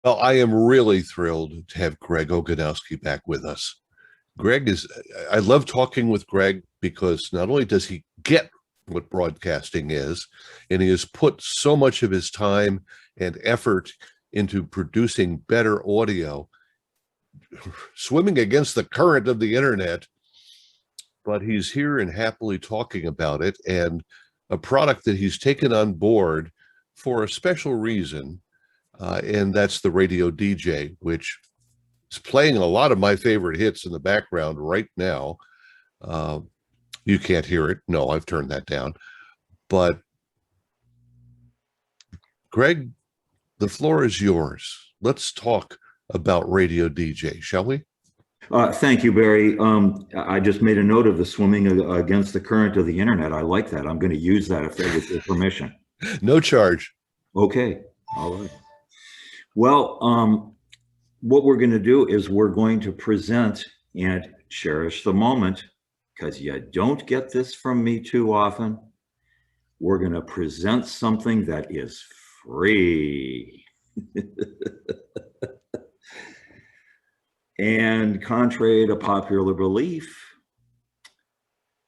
Well, I am really thrilled to have Greg Ogonowski back with us. I love talking with Greg because not only does he get what broadcasting is, and he has put so much of his time and effort into producing better audio, swimming against the current of the internet, but he's here and happily talking about it and a product that he's taken on board for a special reason, and that's the Radio DJ, which is playing a lot of my favorite hits in the background right now. Uh, you can't hear it. No, I've turned that down. But Greg, the floor is yours. Let's talk about Radio DJ, shall we? Thank you, Barry. I just made a note of the swimming against the current of the internet. I like that. I'm going to use that if with your permission. No charge. Okay. All right. Well, what we're going to do is we're going to present and cherish the moment, because you don't get this from me too often. We're going to present something that is free. And contrary to popular belief,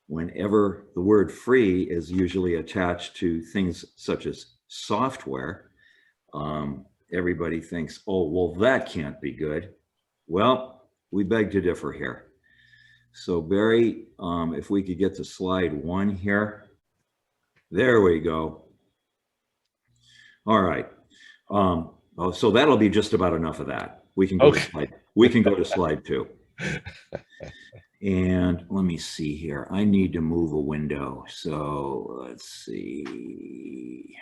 whenever the word free is usually attached to things such as software, everybody thinks, oh, well, that can't be good. Well, we beg to differ here. So Barry, if we could get to slide 1 here. There we go. All right. So that'll be just about enough of that. We can go to slide. We can go to slide 2. And let me see here. I need to move a window. So let's see.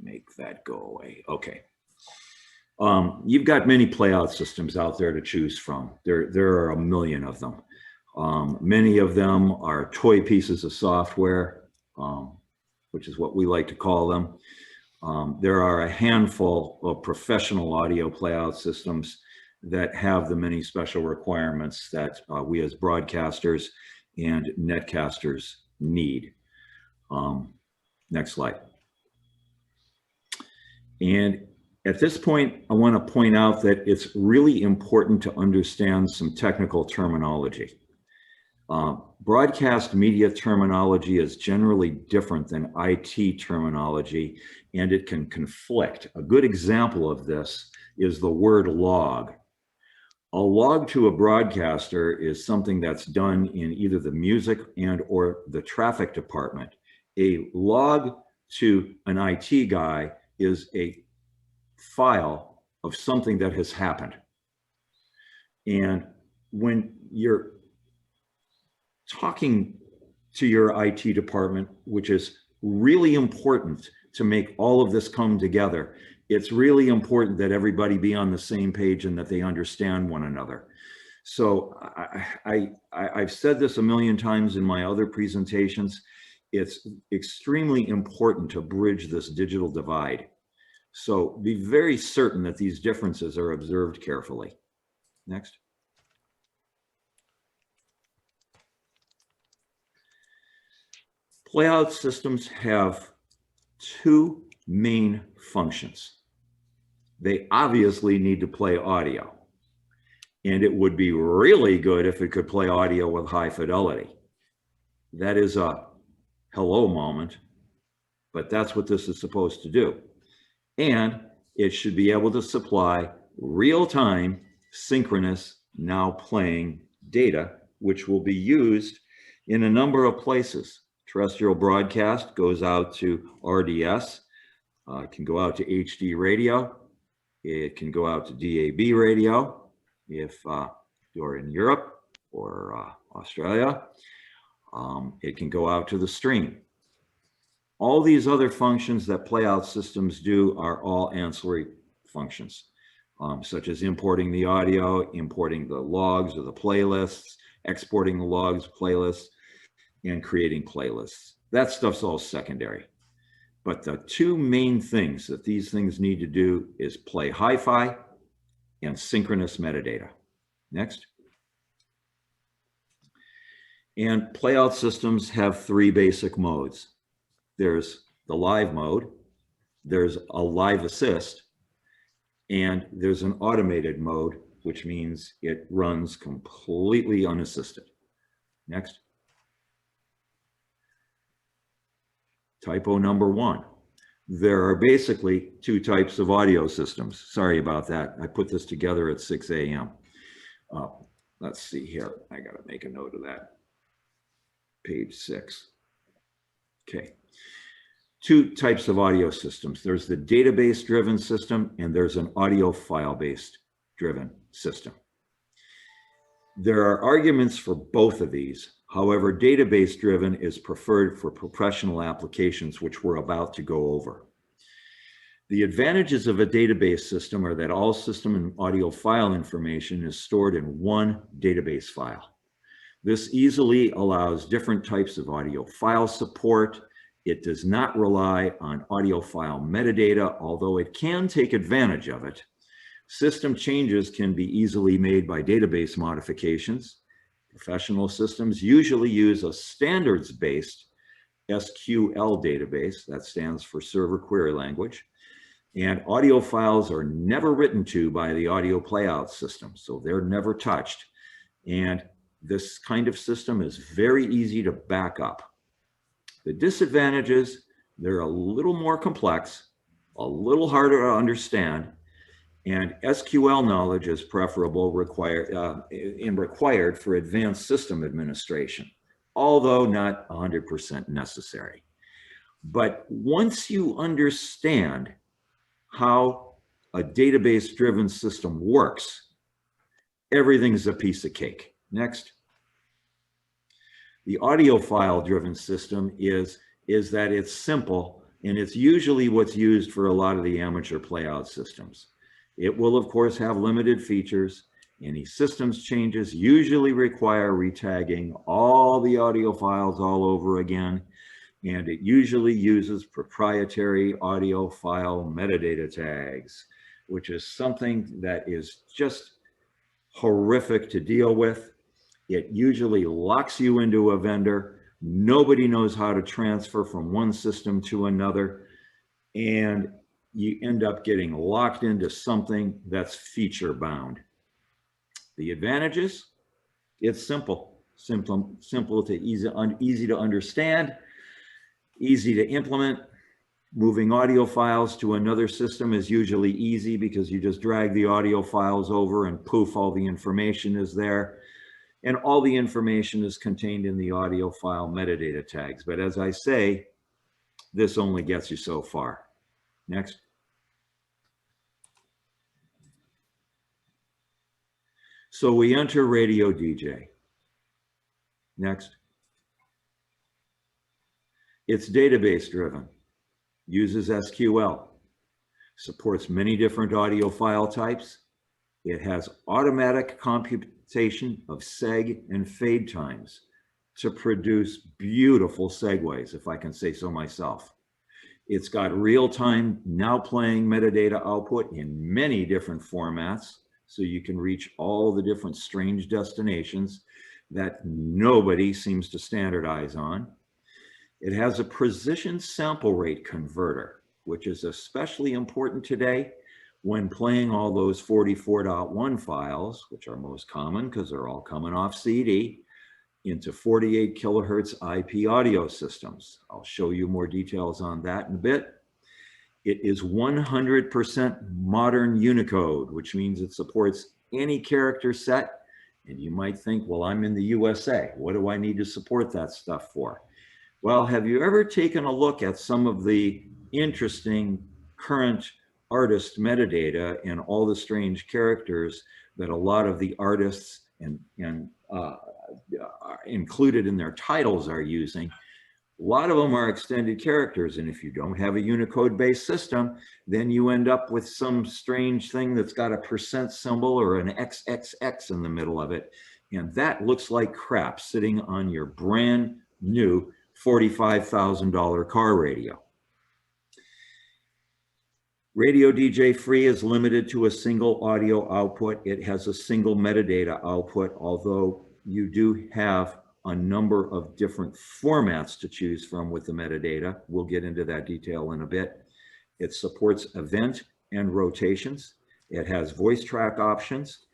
Make that go away. Okay. You've got many playout systems out there to choose from. There are a million of them. Many of them are toy pieces of software, which is what we like to call them. There are a handful of professional audio playout systems that have the many special requirements that we as broadcasters and netcasters need. Next slide. And at this point, I want to point out that it's really important to understand some technical terminology. Broadcast media terminology is generally different than IT terminology, and it can conflict. A good example of this is the word log. A log to a broadcaster is something that's done in either the music and or the traffic department. A log to an IT guy is a file of something that has happened. And when you're talking to your IT department, which is really important to make all of this come together, it's really important that everybody be on the same page and that they understand one another. So I've said this a million times in my other presentations. It's extremely important to bridge this digital divide. So be very certain that these differences are observed carefully. Next. Playout systems have 2 main functions. They obviously need to play audio, and it would be really good if it could play audio with high fidelity. That is a hello moment, but that's what this is supposed to do. And it should be able to supply real-time, synchronous, now playing data, which will be used in a number of places. Terrestrial broadcast goes out to RDS, it can go out to HD radio, it can go out to DAB radio if you're in Europe or Australia. It can go out to the stream. All these other functions that playout systems do are all ancillary functions, such as importing the audio, importing the logs or the playlists, exporting the logs, playlists, and creating playlists. That stuff's all secondary. But the 2 main things that these things need to do is play hi-fi and synchronous metadata. Next. And playout systems have 3 basic modes. There's the live mode, there's a live assist, And there's an automated mode, which means it runs completely unassisted. Next. Typo number 1. There are basically 2 types of audio systems. Sorry about that. I put this together at 6 a.m. Let's see here. I got to make a note of that. Page 6. Okay. 2 types of audio systems. There's the database driven system and there's an audio file based driven system. There are arguments for both of these. However, database driven is preferred for professional applications, which we're about to go over. The advantages of a database system are that all system and audio file information is stored in one database file. This easily allows different types of audio file support. It does not rely on audio file metadata, although it can take advantage of it. System changes can be easily made by database modifications. Professional systems usually use a standards-based SQL database, that stands for Server Query Language, and audio files are never written to by the audio playout system, so they're never touched. And this kind of system is very easy to back up. The disadvantages, they're a little more complex, a little harder to understand, and SQL knowledge is preferable required for advanced system administration, although not 100% necessary. But once you understand how a database-driven system works, everything's a piece of cake. Next. The audio file-driven system is that it's simple, and it's usually what's used for a lot of the amateur playout systems. It will, of course, have limited features. Any systems changes usually require retagging all the audio files all over again, and it usually uses proprietary audio file metadata tags, which is something that is just horrific to deal with. It usually locks you into a vendor. Nobody knows how to transfer from one system to another, and you end up getting locked into something that's feature bound. The advantages, it's simple to easy to understand, easy to implement. Moving audio files to another system is usually easy because you just drag the audio files over and poof, all the information is there. And all the information is contained in the audio file metadata tags. But as I say, this only gets you so far. Next. So we enter RadioDJ. Next. It's database driven, uses SQL, supports many different audio file types. It has automatic computation of seg and fade times to produce beautiful segues, if I can say so myself. It's got real-time now playing metadata output in many different formats, so you can reach all the different strange destinations that nobody seems to standardize on. It has a precision sample rate converter, which is especially important today when playing all those 44.1 files, which are most common because they're all coming off CD, into 48 kilohertz IP audio systems. I'll show you more details on that in a bit. It is 100% modern Unicode, which means it supports any character set. And you might think, well, I'm in the USA. What do I need to support that stuff for? Well, have you ever taken a look at some of the interesting current artist metadata and all the strange characters that a lot of the artists and included in their titles are using? A lot of them are extended characters, and if you don't have a Unicode-based system, then you end up with some strange thing that's got a % symbol or an XXX in the middle of it, and that looks like crap sitting on your brand new $45,000 car radio. RadioDJ Free is limited to a single audio output. It has a single metadata output, although you do have a number of different formats to choose from with the metadata. We'll get into that detail in a bit. It supports event and rotations. It has voice track options,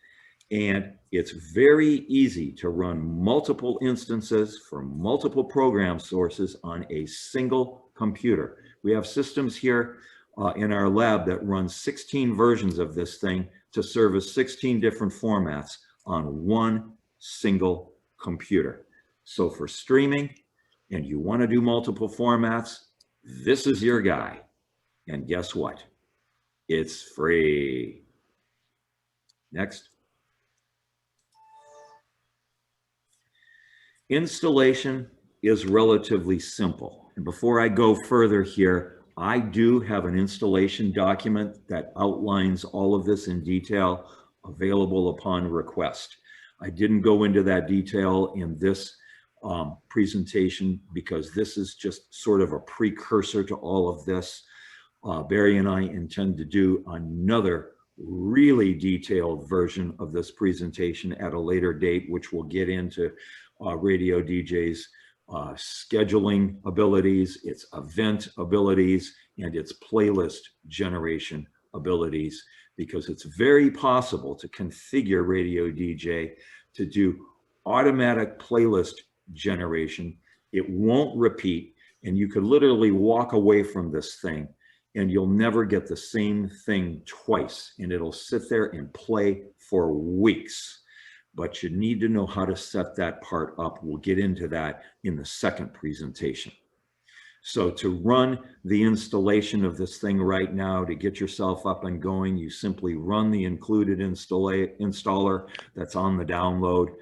and it's very easy to run multiple instances for multiple program sources on a single computer. We have systems here in our lab that run 16 versions of this thing to service 16 different formats on one single computer. So for streaming, and you want to do multiple formats, this is your guy. And guess what? It's free. Next. Installation is relatively simple. And before I go further here, I do have an installation document that outlines all of this in detail, available upon request. I didn't go into that detail in this presentation because this is just sort of a precursor to all of this. Barry and I intend to do another really detailed version of this presentation at a later date, which will get into RadioDJ's scheduling abilities, its event abilities, and its playlist generation abilities, because it's very possible to configure RadioDJ to do automatic playlist generation. It won't repeat, and you could literally walk away from this thing and you'll never get the same thing twice, and it'll sit there and play for weeks. But you need to know how to set that part up. We'll get into that in the second presentation. So to run the installation of this thing right now, to get yourself up and going, you simply run the included installer that's on the download.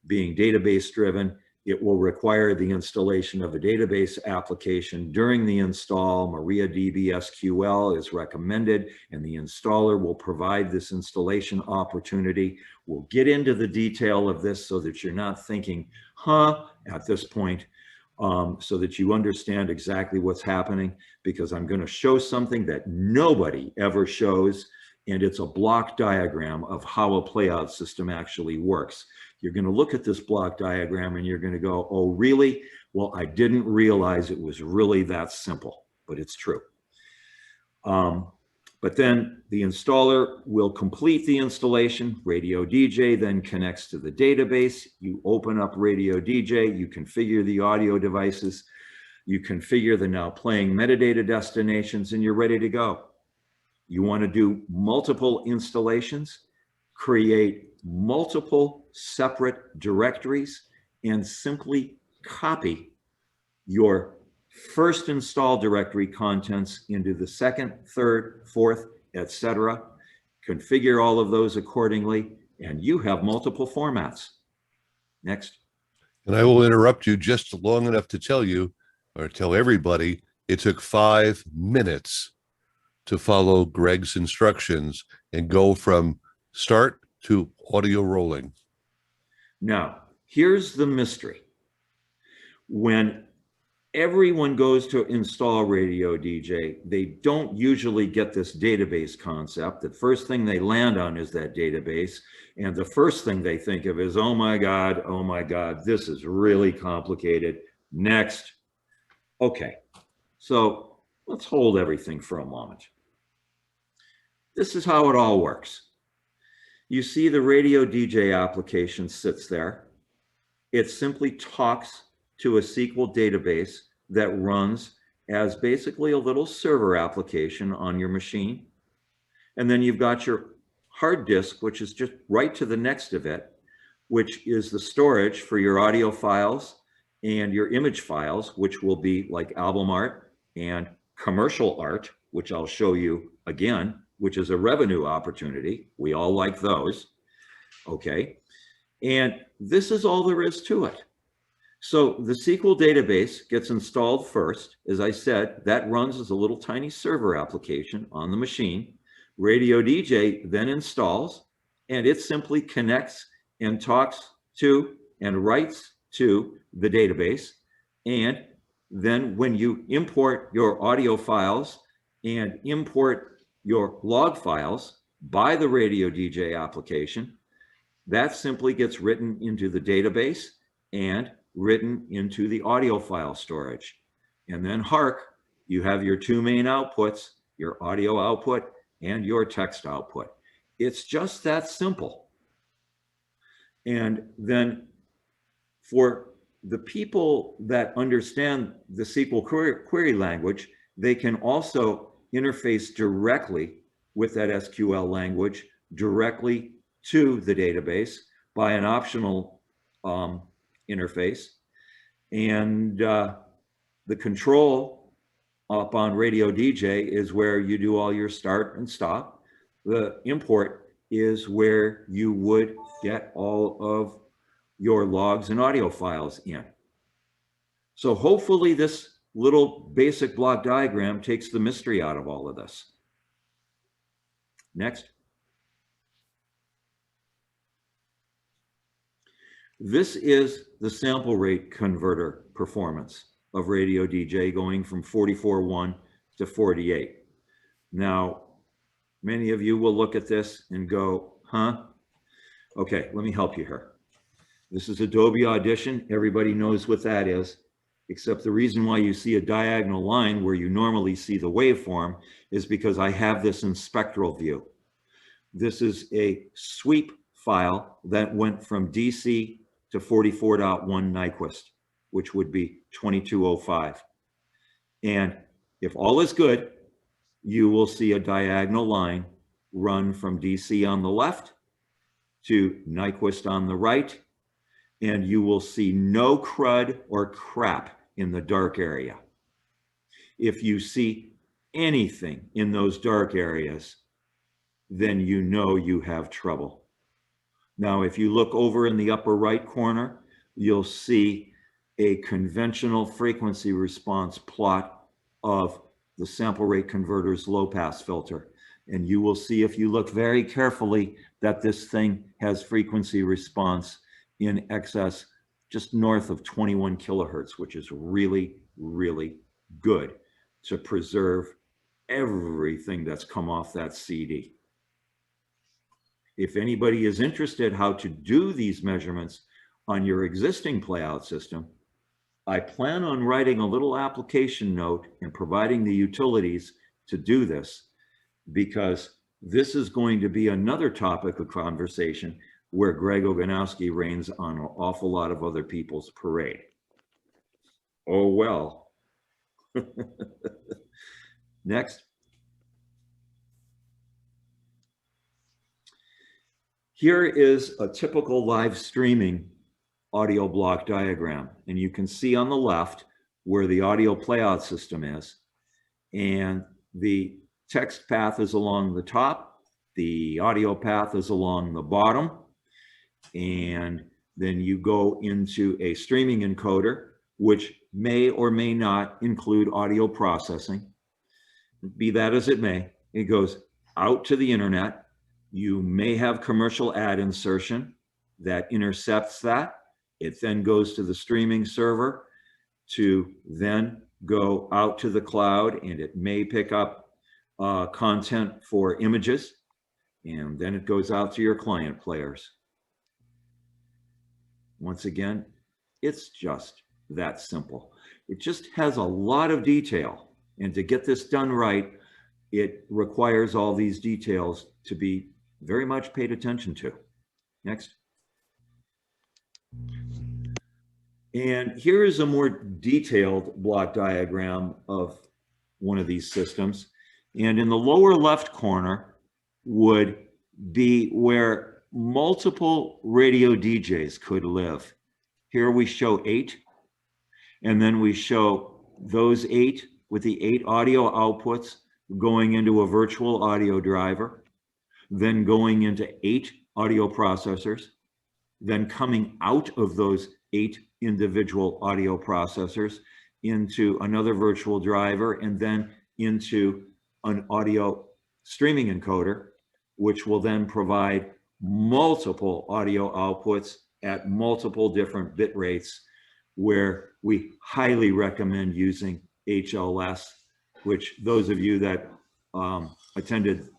Being database driven, it will require the installation of a database application during the install. MariaDB SQL is recommended, and the installer will provide this installation opportunity. We'll get into the detail of this so that you're not thinking, at this point, so that you understand exactly what's happening, because I'm going to show something that nobody ever shows, and it's a block diagram of how a playout system actually works. You're going to look at this block diagram and you're going to go, oh, really? Well, I didn't realize it was really that simple, but it's true. But then the installer will complete the installation. RadioDJ then connects to the database. You open up RadioDJ, you configure the audio devices, you configure the now playing metadata destinations, and you're ready to go. You want to do multiple installations, create multiple separate directories, and simply copy your first install directory contents into the second, third, fourth, etc. Configure all of those accordingly, and you have multiple formats. Next. And I will interrupt you just long enough to tell you, or tell everybody, it took 5 minutes to follow Greg's instructions and go from start to audio rolling. Now, here's the mystery. When everyone goes to install RadioDJ, they don't usually get this database concept. The first thing they land on is that database. And the first thing they think of is, oh my God, this is really complicated. Next. Okay, so let's hold everything for a moment. This is how it all works. You see the RadioDJ application sits there. It simply talks to a SQL database that runs as basically a little server application on your machine. And then you've got your hard disk, which is just right to the next of it, which is the storage for your audio files and your image files, which will be like album art and commercial art, which I'll show you again, which is a revenue opportunity. We all like those. Okay. And this is all there is to it. So the SQL database gets installed first. As I said, that runs as a little tiny server application on the machine. RadioDJ then installs, and it simply connects and talks to and writes to the database. And then when you import your audio files and import your log files by the RadioDJ application, that simply gets written into the database and written into the audio file storage. And then hark, you have your two main outputs, your audio output and your text output. It's just that simple. And then for the people that understand the SQL query language, they can also interface directly with that SQL language directly to the database by an optional interface. And the control up on RadioDJ is where you do all your start and stop. The import is where you would get all of your logs and audio files in. So hopefully this little basic block diagram takes the mystery out of all of this. Next. This is the sample rate converter performance of RadioDJ going from 44.1 to 48. Now, many of you will look at this and go, huh? Okay, let me help you here. This is Adobe Audition. Everybody knows what that is, except the reason why you see a diagonal line where you normally see the waveform is because I have this in spectral view. This is a sweep file that went from DC to 44.1 Nyquist, which would be 2205. And if all is good, you will see a diagonal line run from DC on the left to Nyquist on the right, and you will see no crud or crap in the dark area. If you see anything in those dark areas, then you know you have trouble. Now, if you look over in the upper right corner, you'll see a conventional frequency response plot of the sample rate converter's low pass filter. And you will see, if you look very carefully, that this thing has frequency response in excess just north of 21 kilohertz, which is really, really good to preserve everything that's come off that CD. If anybody is interested how to do these measurements on your existing playout system, I plan on writing a little application note and providing the utilities to do this, because this is going to be another topic of conversation where Greg Ogonowski rains on an awful lot of other people's parade. Oh, well. Next. Here is a typical live streaming audio block diagram. And you can see on the left where the audio playout system is. And the text path is along the top. The audio path is along the bottom. And then you go into a streaming encoder, which may or may not include audio processing. Be that as it may, it goes out to the internet. You may have commercial ad insertion that intercepts that. It then goes to the streaming server to then go out to the cloud, and it may pick up content for images, and then it goes out to your client players. Once again, it's just that simple. It just has a lot of detail, and to get this done right, it requires all these details to be very much paid attention to. Next. And here is a more detailed block diagram of one of these systems. And in the lower left corner would be where multiple radio DJs could live. Here we show 8, and then we show those 8 with the 8 audio outputs going into a virtual audio driver, then going into 8 audio processors, then coming out of those 8 individual audio processors into another virtual driver, and then into an audio streaming encoder, which will then provide multiple audio outputs at multiple different bit rates, where we highly recommend using HLS, which those of you that attended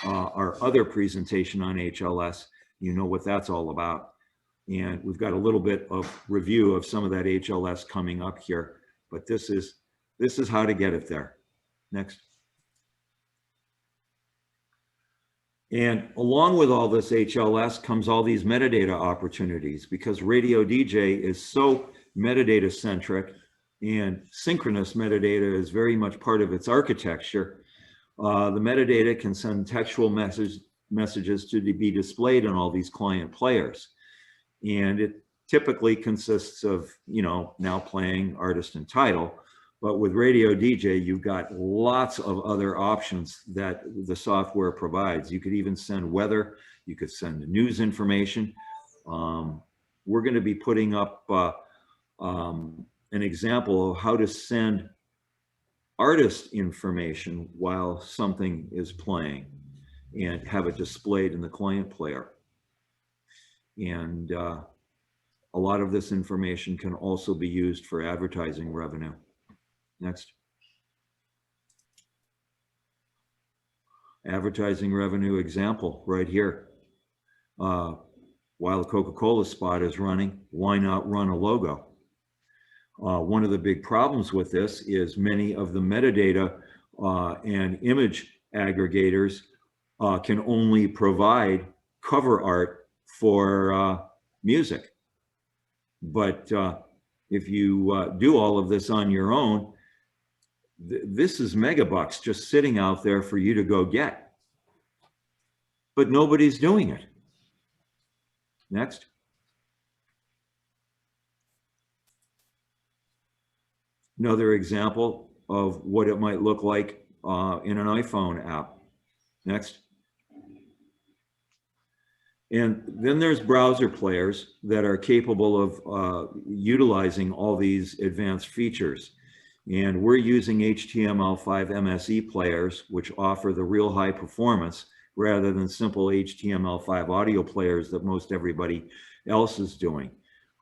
our other presentation on HLS, you know what that's all about. And we've got a little bit of review of some of that HLS coming up here, but this is how to get it there. Next. And along with all this HLS comes all these metadata opportunities, because Radio DJ is so metadata centric, and synchronous metadata is very much part of its architecture. The metadata can send textual messages to be displayed on all these client players. And it typically consists of, now playing artist and title. But with Radio DJ, you've got lots of other options that the software provides. You could even send weather. You could send news information. We're going to be putting up an example of how to send artist information while something is playing and have it displayed in the client player. And a lot of this information can also be used for advertising revenue. Next. Advertising revenue example right here. While a Coca-Cola spot is running, why not run a logo? One of the big problems with this is many of the metadata and image aggregators can only provide cover art for music. But if you do all of this on your own, this is megabucks just sitting out there for you to go get. But nobody's doing it. Next. Another example of what it might look like in an iPhone app. Next. And then there's browser players that are capable of utilizing all these advanced features. And we're using HTML5 MSE players, which offer the real high performance rather than simple HTML5 audio players that most everybody else is doing.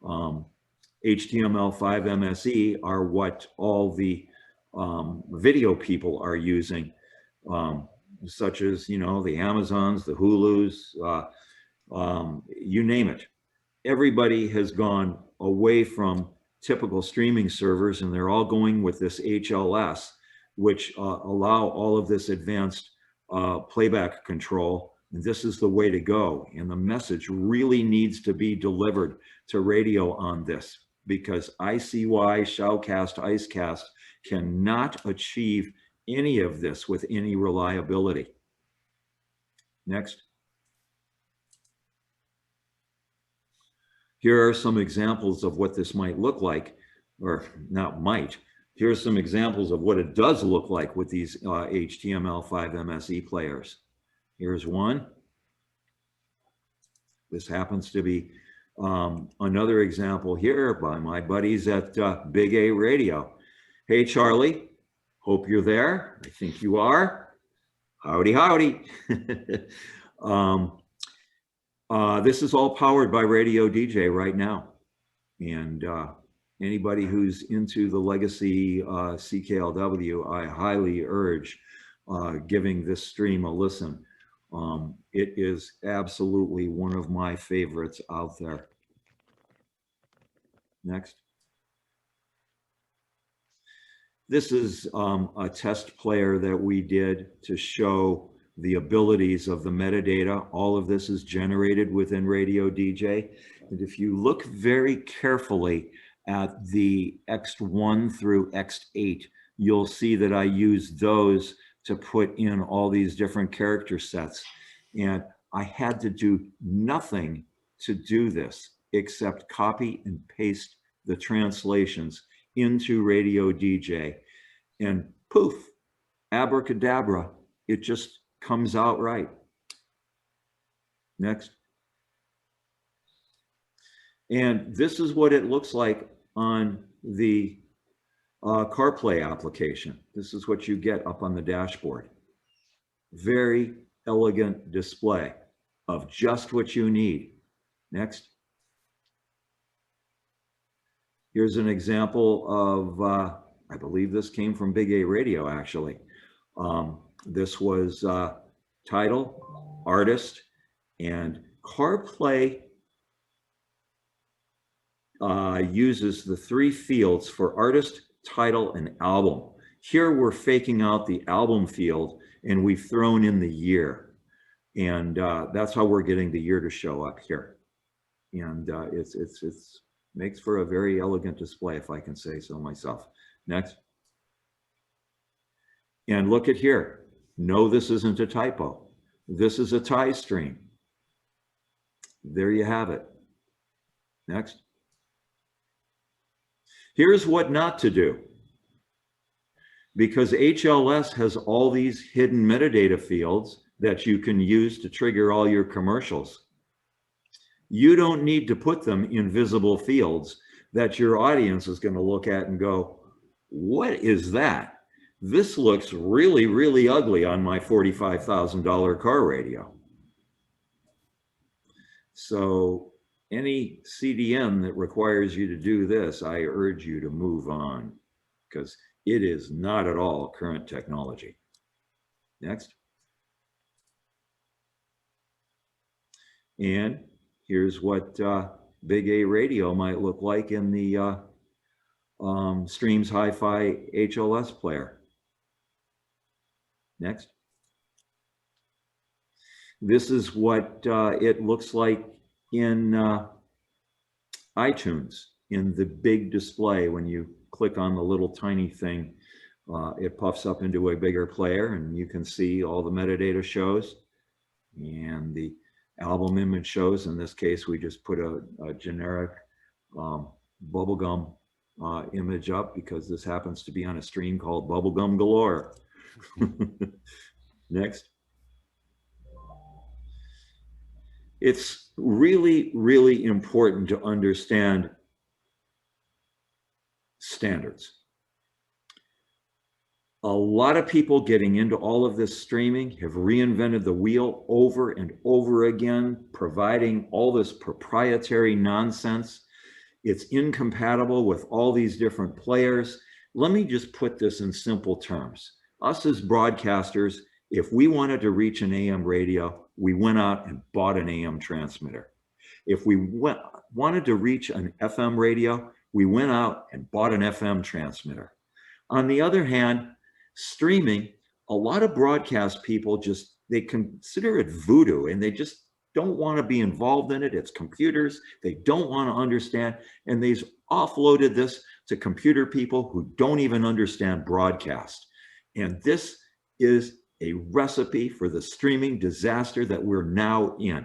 HTML5 MSE are what all the video people are using, such as, the Amazons, the Hulus, you name it. Everybody has gone away from typical streaming servers, and they're all going with this HLS, which allow all of this advanced playback control. And this is the way to go. And the message really needs to be delivered to radio on this, because ICY, Shoutcast, Icecast cannot achieve any of this with any reliability. Next. Here are some examples of what this might look like, or not might. Here are some examples of what it does look like with these HTML5 MSE players. Here's one. This happens to be another example here by my buddies at Big A Radio. Hey, Charlie, hope you're there. I think you are. Howdy, howdy. This is all powered by Radio DJ right now. And anybody who's into the legacy CKLW, I highly urge giving this stream a listen. It is absolutely one of my favorites out there. Next. This is a test player that we did to show the abilities of the metadata. All of this is generated within Radio DJ. And if you look very carefully at the X1 through X8, you'll see that I use those to put in all these different character sets. And I had to do nothing to do this except copy and paste the translations into Radio DJ. And poof, abracadabra, it just comes out right. Next. And this is what it looks like on the CarPlay application. This is what you get up on the dashboard. Very elegant display of just what you need. Next. Here's an example of, I believe this came from Big A Radio actually. This was title, artist, and CarPlay uses the three fields for artist, title, and album. Here we're faking out the album field and we've thrown in the year. And that's how we're getting the year to show up here. And it's makes for a very elegant display, if I can say so myself. Next. And look at here. No, this isn't a typo. This is a tie stream. There you have it. Next. Here's what not to do. Because HLS has all these hidden metadata fields that you can use to trigger all your commercials. You don't need to put them in visible fields that your audience is going to look at and go, what is that? This looks really, really ugly on my $45,000 car radio. So any CDN that requires you to do this, I urge you to move on, because it is not at all current technology. Next. And here's what Big A radio might look like in the Streams Hi-Fi HLS player. Next. This is what it looks like in iTunes, in the big display. When you click on the little tiny thing, it puffs up into a bigger player, and you can see all the metadata shows and the album image shows. In this case, we just put a generic bubblegum image up because this happens to be on a stream called Bubblegum Galore. Next. It's really, really important to understand standards. A lot of people getting into all of this streaming have reinvented the wheel over and over again, providing all this proprietary nonsense. It's incompatible with all these different players. Let me just put this in simple terms. Us as broadcasters, if we wanted to reach an AM radio, we went out and bought an AM transmitter. If we wanted to reach an FM radio, we went out and bought an FM transmitter. On the other hand, streaming, a lot of broadcast people they consider it voodoo, and they just don't want to be involved in it. It's computers. They don't want to understand. And they've offloaded this to computer people who don't even understand broadcast. And this is a recipe for the streaming disaster that we're now in.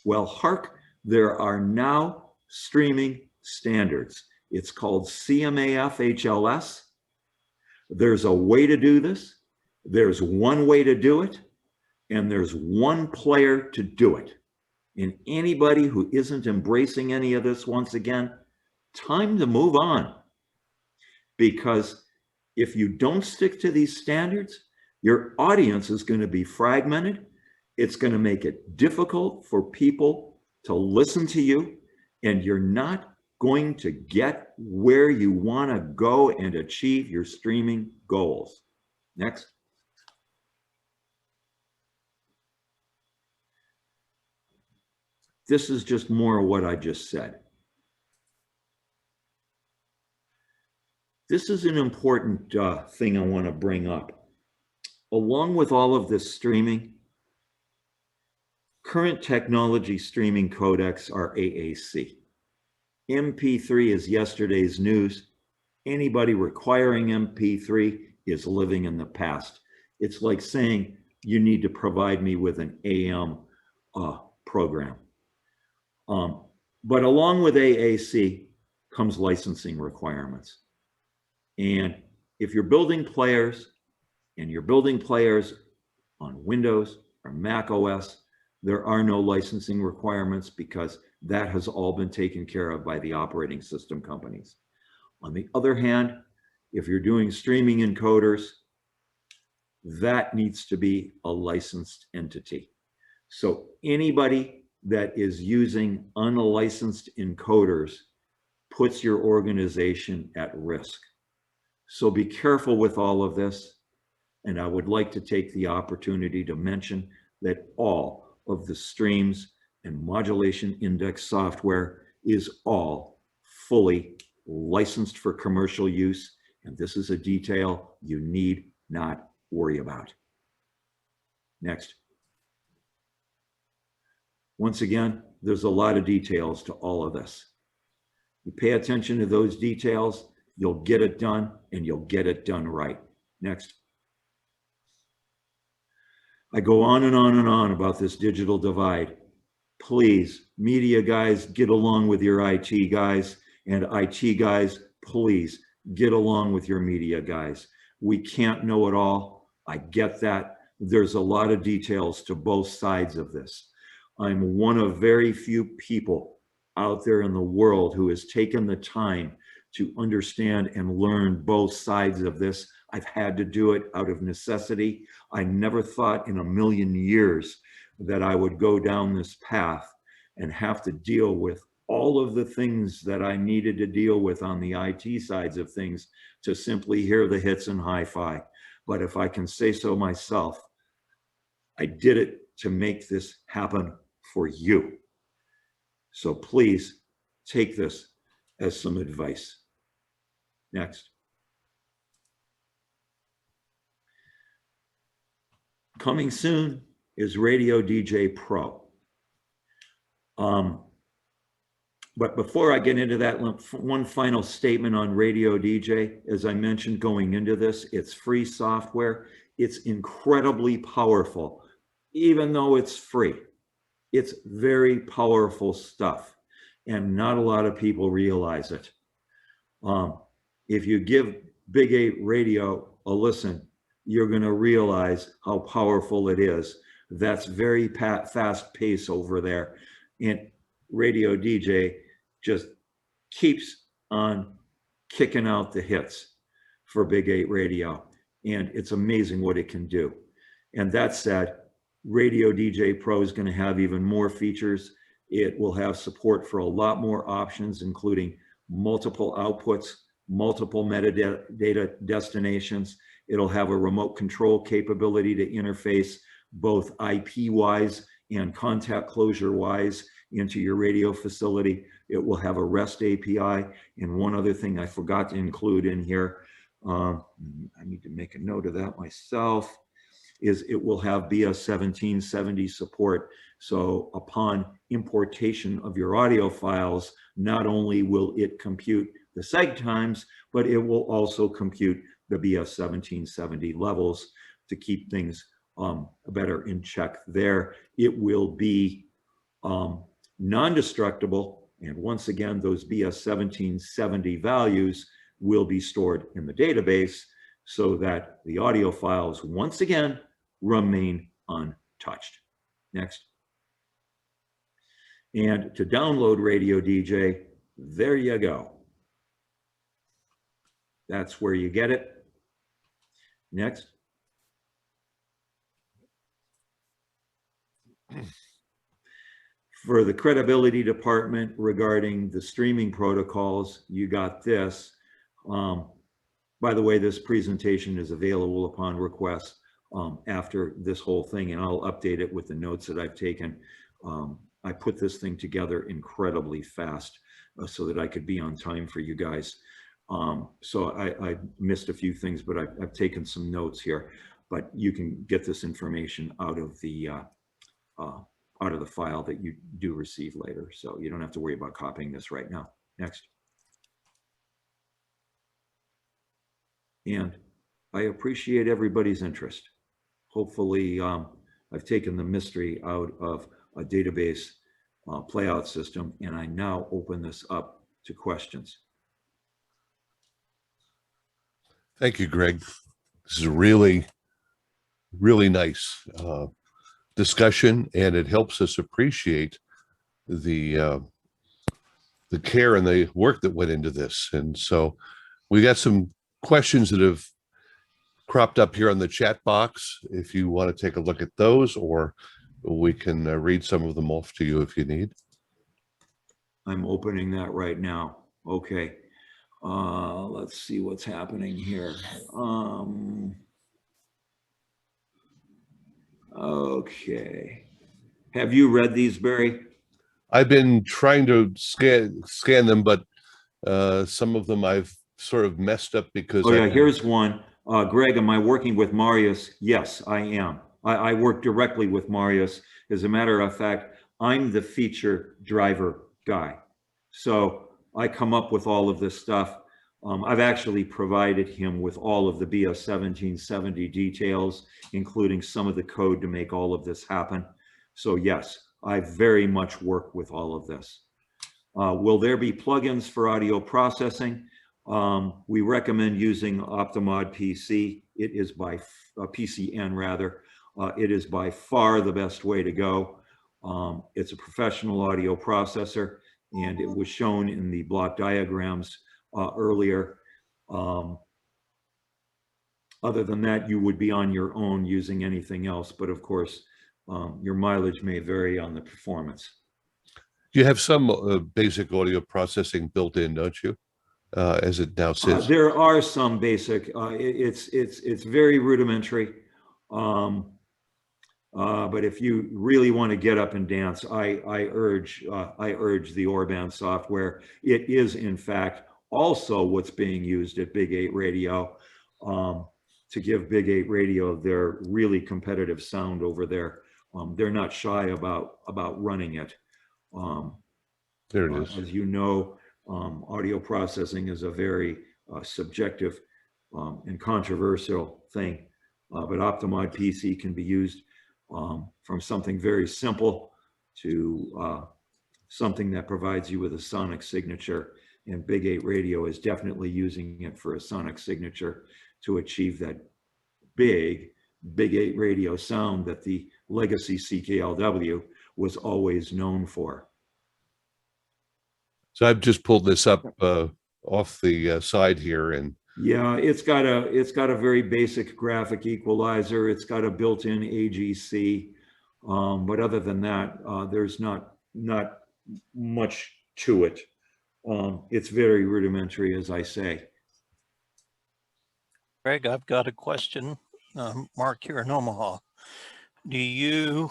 Well, hark, there are now streaming standards. It's called CMAF HLS. There's a way to do this. There's one way to do it, and there's one player to do it. And anybody who isn't embracing any of this, once again, time to move on. Because if you don't stick to these standards, your audience is going to be fragmented. It's going to make it difficult for people to listen to you, and you're not going to get where you want to go and achieve your streaming goals. Next. This is just more of what I just said. This is an important thing I want to bring up. Along with all of this streaming, current technology streaming codecs are AAC. MP3 is yesterday's news. Anybody requiring MP3 is living in the past. It's like saying you need to provide me with an AM program. But along with AAC comes licensing requirements. And if you're building players, and you're building players on Windows or Mac OS, there are no licensing requirements because that has all been taken care of by the operating system companies. On the other hand, if you're doing streaming encoders, that needs to be a licensed entity. So anybody that is using unlicensed encoders puts your organization at risk. So be careful with all of this. And I would like to take the opportunity to mention that all of the streams and modulation index software is all fully licensed for commercial use. And this is a detail you need not worry about. Next. Once again, there's a lot of details to all of this. You pay attention to those details, you'll get it done, and you'll get it done right. Next. I go on and on and on about this digital divide. Please, media guys, get along with your IT guys, and IT guys, please get along with your media guys. We can't know it all. I get that. There's a lot of details to both sides of this. I'm one of very few people out there in the world who has taken the time to understand and learn both sides of this. I've had to do it out of necessity. I never thought in a million years that I would go down this path and have to deal with all of the things that I needed to deal with on the IT sides of things to simply hear the hits and hi-fi. But if I can say so myself, I did it to make this happen for you. So please take this as some advice. Next. Coming soon is RadioDJ Pro. But before I get into that, one final statement on RadioDJ. As I mentioned going into this, it's free software. It's incredibly powerful. Even though it's free, it's very powerful stuff. And not a lot of people realize it. If you give Big 8 Radio a listen, you're going to realize how powerful it is. That's very fast pace over there. And RadioDJ just keeps on kicking out the hits for Big 8 Radio. And it's amazing what it can do. And that said, RadioDJ Pro is going to have even more features. It will have support for a lot more options, including multiple outputs, multiple metadata destinations. It'll have a remote control capability to interface both IP-wise and contact closure-wise into your radio facility. It will have a REST API. And one other thing I forgot to include in here, I need to make a note of that myself, is it will have BS 1770 support. So upon importation of your audio files, not only will it compute the seg times, but it will also compute the BS 1770 levels to keep things better in check there. It will be non-destructible. And once again, those BS 1770 values will be stored in the database so that the audio files, once again, remain untouched. Next. And to download RadioDJ, there you go. That's where you get it. Next. For the credibility department regarding the streaming protocols, you got this. By the way, this presentation is available upon request after this whole thing, and I'll update it with the notes that I've taken. I put this thing together incredibly fast so that I could be on time for you guys. So I missed a few things, but I've taken some notes here. But you can get this information out of the file that you do receive later. So you don't have to worry about copying this right now. Next. And I appreciate everybody's interest. Hopefully, I've taken the mystery out of a database playout system, and I now open this up to questions. Thank you, Greg. This is a really, really nice discussion, and it helps us appreciate the care and the work that went into this. And so we got some questions that have cropped up here on the chat box. If you want to take a look at those, or we can read some of them off to you if you need. I'm opening that right now. Okay. Let's see what's happening here. Okay. Have you read these, Barry? I've been trying to scan them, but some of them I've sort of messed up because. Oh yeah, here's one. Greg, am I working with Marius? Yes, I am. I work directly with Marius. As a matter of fact, I'm the feature driver guy. So I come up with all of this stuff. I've actually provided him with all of the BS 1770 details, including some of the code to make all of this happen. So yes, I very much work with all of this. Will there be plugins for audio processing? We recommend using Optimod PC. It is by PCN rather. It is by far the best way to go. It's a professional audio processor, and it was shown in the block diagrams earlier. Other than that, you would be on your own using anything else, but of course, your mileage may vary on the performance. You have some basic audio processing built in, don't you? As it now sits. There are some basic. It's very rudimentary. But if you really want to get up and dance, I urge the Orban software. It is in fact also what's being used at Big 8 Radio to give Big 8 Radio their really competitive sound over there. They're not shy about running it. There it is. As you know, audio processing is a very subjective and controversial thing, but Optimod PC can be used from something very simple to something that provides you with a sonic signature. And Big 8 Radio is definitely using it for a sonic signature to achieve that Big 8 Radio sound that the legacy CKLW was always known for. So I've just pulled this up off the side here, and yeah, it's got a very basic graphic equalizer. It's got a built-in AGC, but other than that, there's not much to it. It's very rudimentary, as I say. Greg, I've got a question. Mark here in Omaha. Do you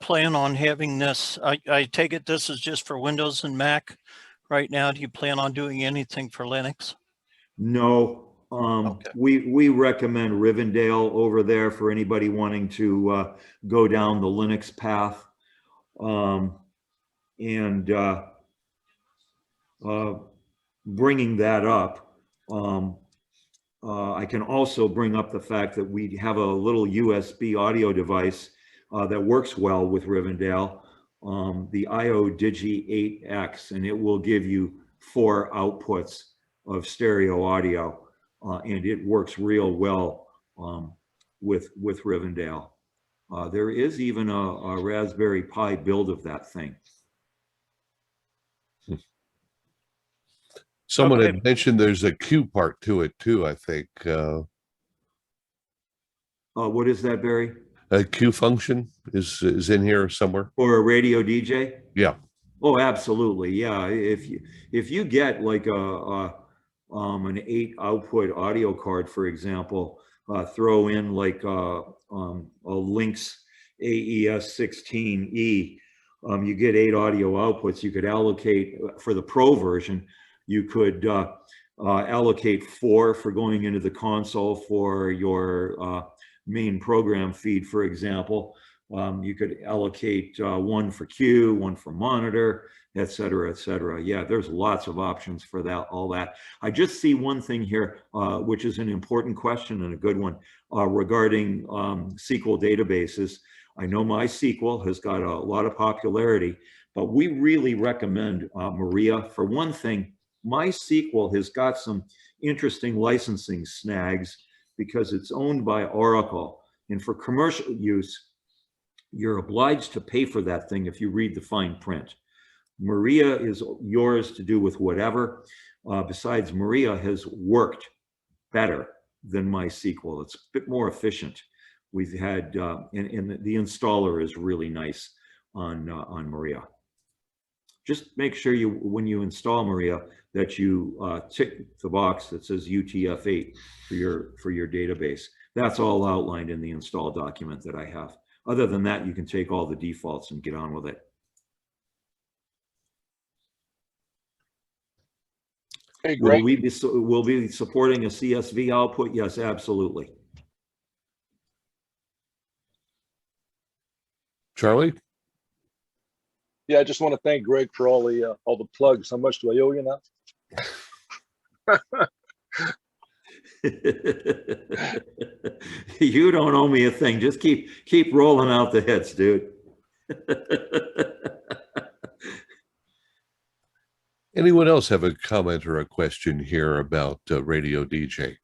plan on having this? I take it this is just for Windows and Mac right now. Do you plan on doing anything for Linux? No, Okay. we recommend Rivendell over there for anybody wanting to go down the Linux path. Bringing that up, I can also bring up the fact that we have a little USB audio device that works well with Rivendell, the IO-Digi 8X, and it will give you 4 outputs of stereo audio, and it works real well with Rivendell. There is even a Raspberry Pi build of that thing. someone Okay. had mentioned there's a Q part to it too, I think. What is that, Barry? A Q function is in here somewhere. Or a radio DJ? Yeah. Oh, absolutely. Yeah. If you get like an 8 output audio card, for example, throw in like a Lynx AES 16E, you get 8 audio outputs. You could allocate for the Pro version. You could allocate 4 for going into the console for your main program feed, for example. You could allocate 1 for Q, 1 for monitor, et cetera, et cetera. Yeah, there's lots of options for that, all that. I just see one thing here, which is an important question and a good one regarding SQL databases. I know MySQL has got a lot of popularity, but we really recommend Maria. For one thing, MySQL has got some interesting licensing snags because it's owned by Oracle. And for commercial use, you're obliged to pay for that thing if you read the fine print. Maria is yours to do with whatever. Besides, Maria has worked better than MySQL. It's a bit more efficient. We've had, and the installer is really nice on Maria. Just make sure you, when you install Maria, that you tick the box that says UTF-8 for your database. That's all outlined in the install document that I have. Other than that, you can take all the defaults and get on with it. Hey, Will we be supporting a CSV output? Yes, absolutely. Charlie? Yeah, I just want to thank Greg for all the plugs. How much do I owe you now? You don't owe me a thing. Just keep rolling out the hits, dude. Anyone else have a comment or a question here about Radio DJ?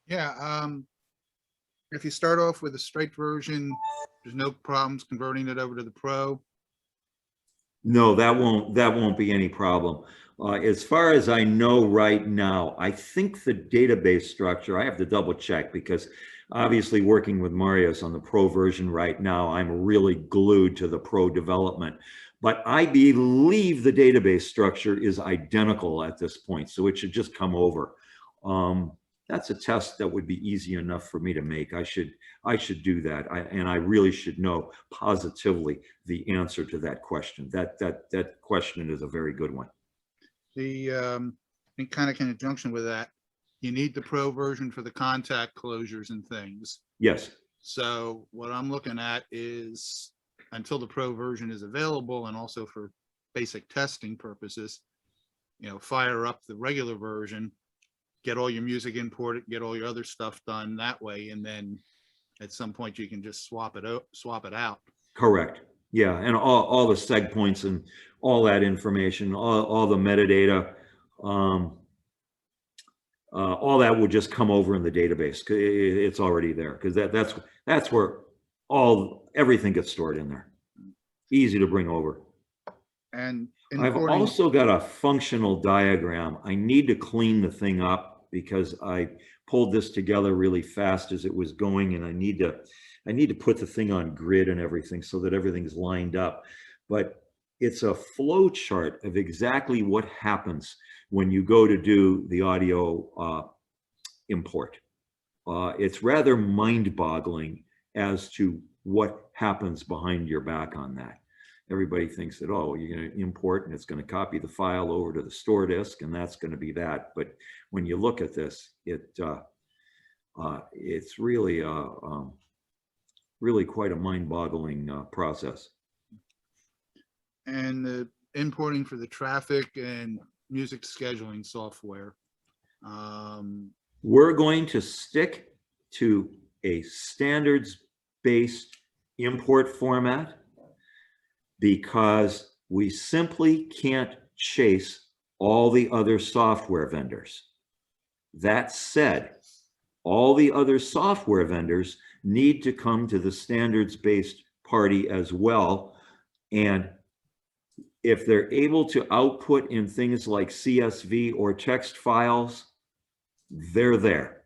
Yeah, if you start off with a straight version, there's no problems converting it over to the Pro. No, that won't be any problem. As far as I know right now, I think the database structure, I have to double check because obviously working with Marius on the Pro version right now, I'm really glued to the Pro development. But I believe the database structure is identical at this point, so it should just come over. That's a test that would be easy enough for me to make. I should do that, and I really should know positively the answer to that question. That question is a very good one. In kind of conjunction with that, you need the Pro version for the contact closures and things. Yes. So what I'm looking at is until the Pro version is available, and also for basic testing purposes, fire up the regular version, get all your music imported, get all your other stuff done that way, and then at some point you can just swap it out. Correct. Yeah, and all the seg points and all that information, all the metadata, all that would just come over in the database. It's already there because that's where everything gets stored in there. Easy to bring over. And I've also got a functional diagram. I need to clean the thing up because I pulled this together really fast as it was going, and I need to put the thing on grid and everything so that everything's lined up. But it's a flow chart of exactly what happens when you go to do the audio import. It's rather mind-boggling as to what happens behind your back on that. Everybody thinks that, oh, you're going to import and it's going to copy the file over to the store disk, and that's going to be that. But when you look at this, it's really really quite a mind-boggling process. And the importing for the traffic and music scheduling software. We're going to stick to a standards-based import format because we simply can't chase all the other software vendors. That said, all the other software vendors need to come to the standards-based party as well. And if they're able to output in things like CSV or text files, they're there.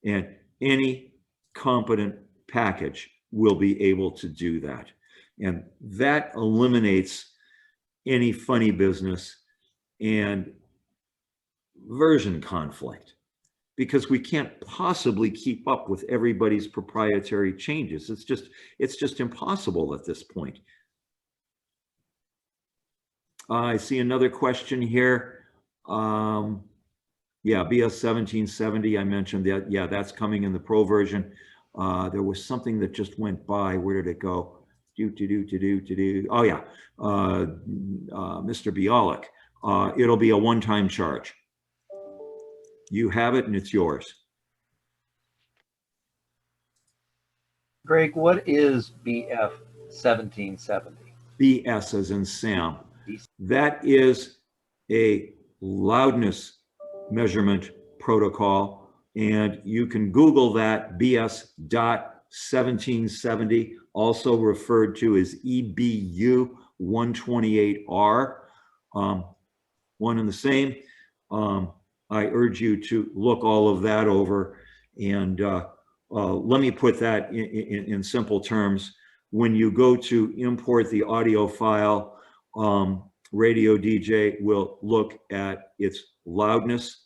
And any competent package will be able to do that. And that eliminates any funny business and version conflict, because we can't possibly keep up with everybody's proprietary changes. It's just impossible at this point. I see another question here. Yeah, BS 1770, I mentioned that. Yeah, that's coming in the Pro version. There was something that just went by. Where did it go? Oh yeah, Mr. Bialik. It'll be a one-time charge. You have it and it's yours. Greg, what is BF 1770? BS as in Sam. That is a loudness measurement protocol, and you can Google that, BS.1770, also referred to as EBU 128R, one and the same. I urge you to look all of that over, and let me put that in simple terms. When you go to import the audio file, RadioDJ will look at its loudness.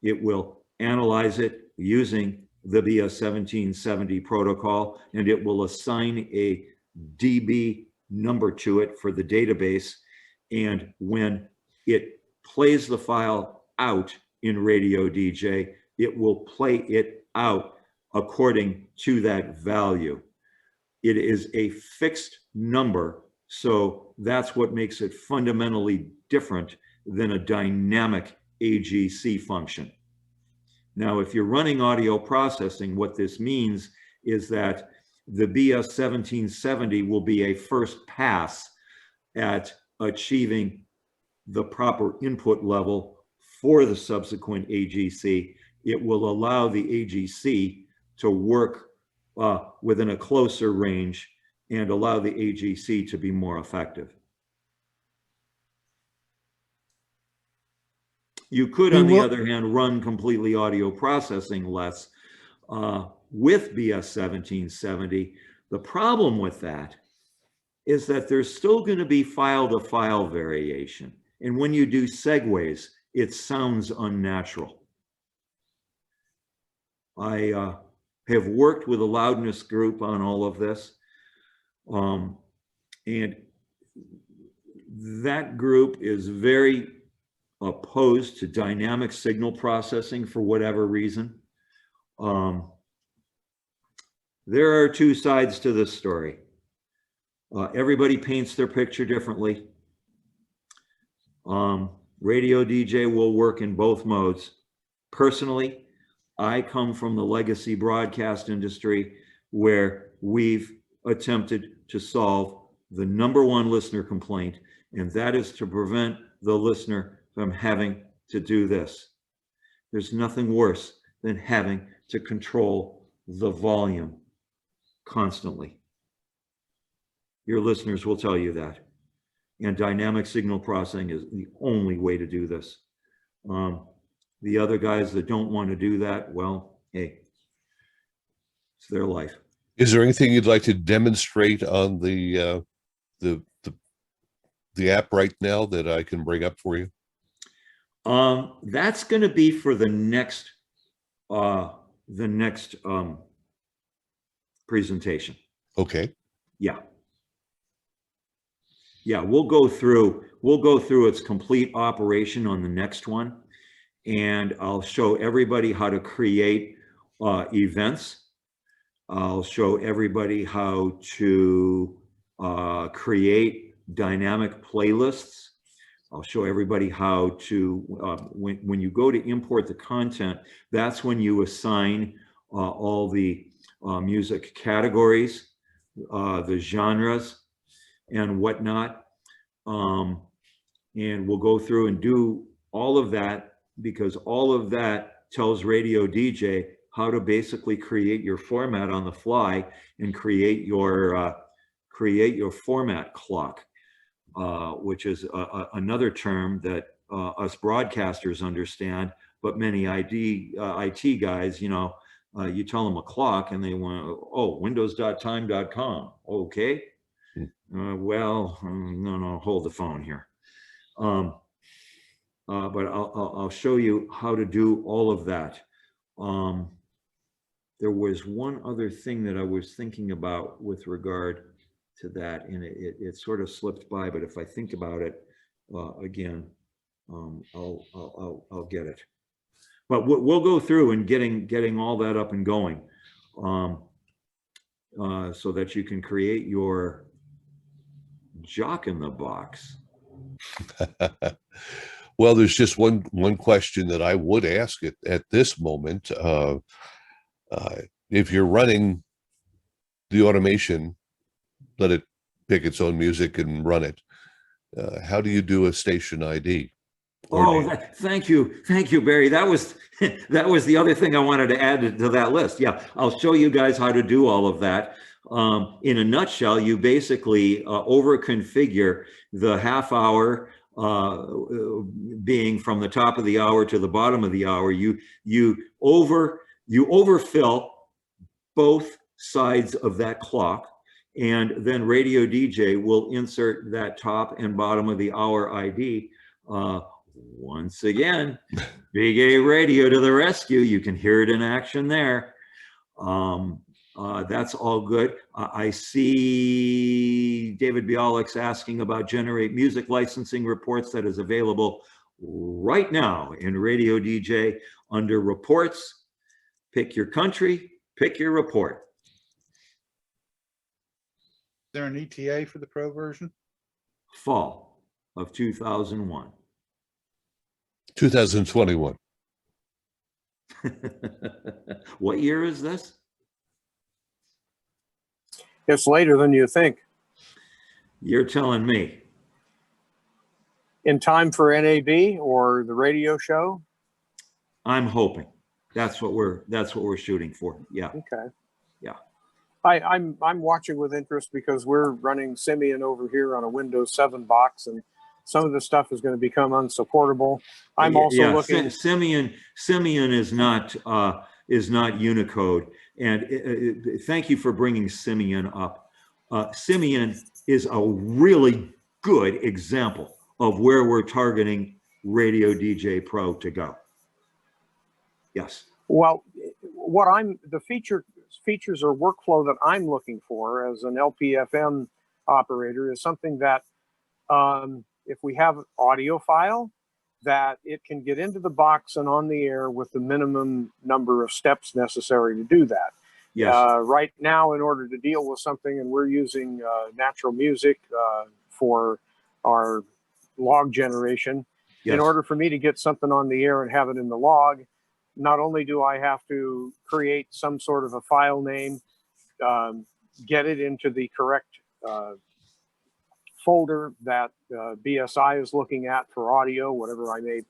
It will analyze it using the BS 1770 protocol, and it will assign a dB number to it for the database. And when it plays the file out in RadioDJ, it will play it out according to that value. It is a fixed number So that's what makes it fundamentally different than a dynamic AGC function. Now, if you're running audio processing, what this means is that the BS 1770 will be a first pass at achieving the proper input level for the subsequent AGC. It will allow the AGC to work within a closer range and allow the AGC to be more effective. You could, on the other hand, run completely audio processing less with BS 1770. The problem with that is that there's still going to be file-to-file variation. And when you do segues, it sounds unnatural. I have worked with a loudness group on all of this. And that group is very opposed to dynamic signal processing for whatever reason. There are two sides to this story. Everybody paints their picture differently. RadioDJ will work in both modes. Personally, I come from the legacy broadcast industry where we've attempted to solve the #1 listener complaint, and that is to prevent the listener from having to do this. There's nothing worse than having to control the volume constantly. Your listeners will tell you that. And dynamic signal processing is the only way to do this. The other guys that don't want to do that, well, hey, it's their life. Is there anything you'd like to demonstrate on the app right now that I can bring up for you? That's going to be for the next presentation. Okay. Yeah. Yeah, we'll go through its complete operation on the next one, and I'll show everybody how to create events. I'll show everybody how to create dynamic playlists. I'll show everybody how to, when you go to import the content, that's when you assign all the music categories, the genres, and whatnot. And we'll go through and do all of that, because all of that tells RadioDJ how to basically create your format on the fly and create your format clock, which is another term that us broadcasters understand, but many IT guys, you know, you tell them a clock and they want, oh, windows.time.com. Okay. Well, no, hold the phone here. But I'll show you how to do all of that. There was one other thing that I was thinking about with regard to that, and it sort of slipped by, but if I think about it again, I'll get it. But we'll go through and getting all that up and going, so that you can create your Jock in the Box. Well, there's just one question that I would ask at this moment. If you're running the automation, let it pick its own music and run it. How do you do a station ID? Thank you, Barry. That was the other thing I wanted to add to that list. Yeah, I'll show you guys how to do all of that. In a nutshell, you basically over-configure the half hour being from the top of the hour to the bottom of the hour. You overfill both sides of that clock, and then RadioDJ will insert that top and bottom of the hour ID. Once again, Big A Radio to the rescue. You can hear it in action there. That's all good. I see David Bialik's asking about generate music licensing reports. That is available right now in RadioDJ under reports. Pick your country, pick your report. there an ETA for the Pro version? Fall of 2001. 2021. What year is this? It's later than you think. You're telling me. In time for NAB or the radio show? I'm hoping. That's what we're shooting for. Yeah. Okay. Yeah. I'm watching with interest because we're running Simian over here on a Windows 7 box, and some of the stuff is going to become unsupportable. I'm also looking. Simian is not Unicode, and thank you for bringing Simian up. Simian is a really good example of where we're targeting RadioDJ Pro to go. Yes. Well, the features or workflow that I'm looking for as an LPFM operator is something that if we have an audio file, that it can get into the box and on the air with the minimum number of steps necessary to do that. Yes. Right now, in order to deal with something, and we're using natural music for our log generation, Yes. in order for me to get something on the air and have it in the log, not only do I have to create some sort of a file name, get it into the correct folder that BSI is looking at for audio, whatever I may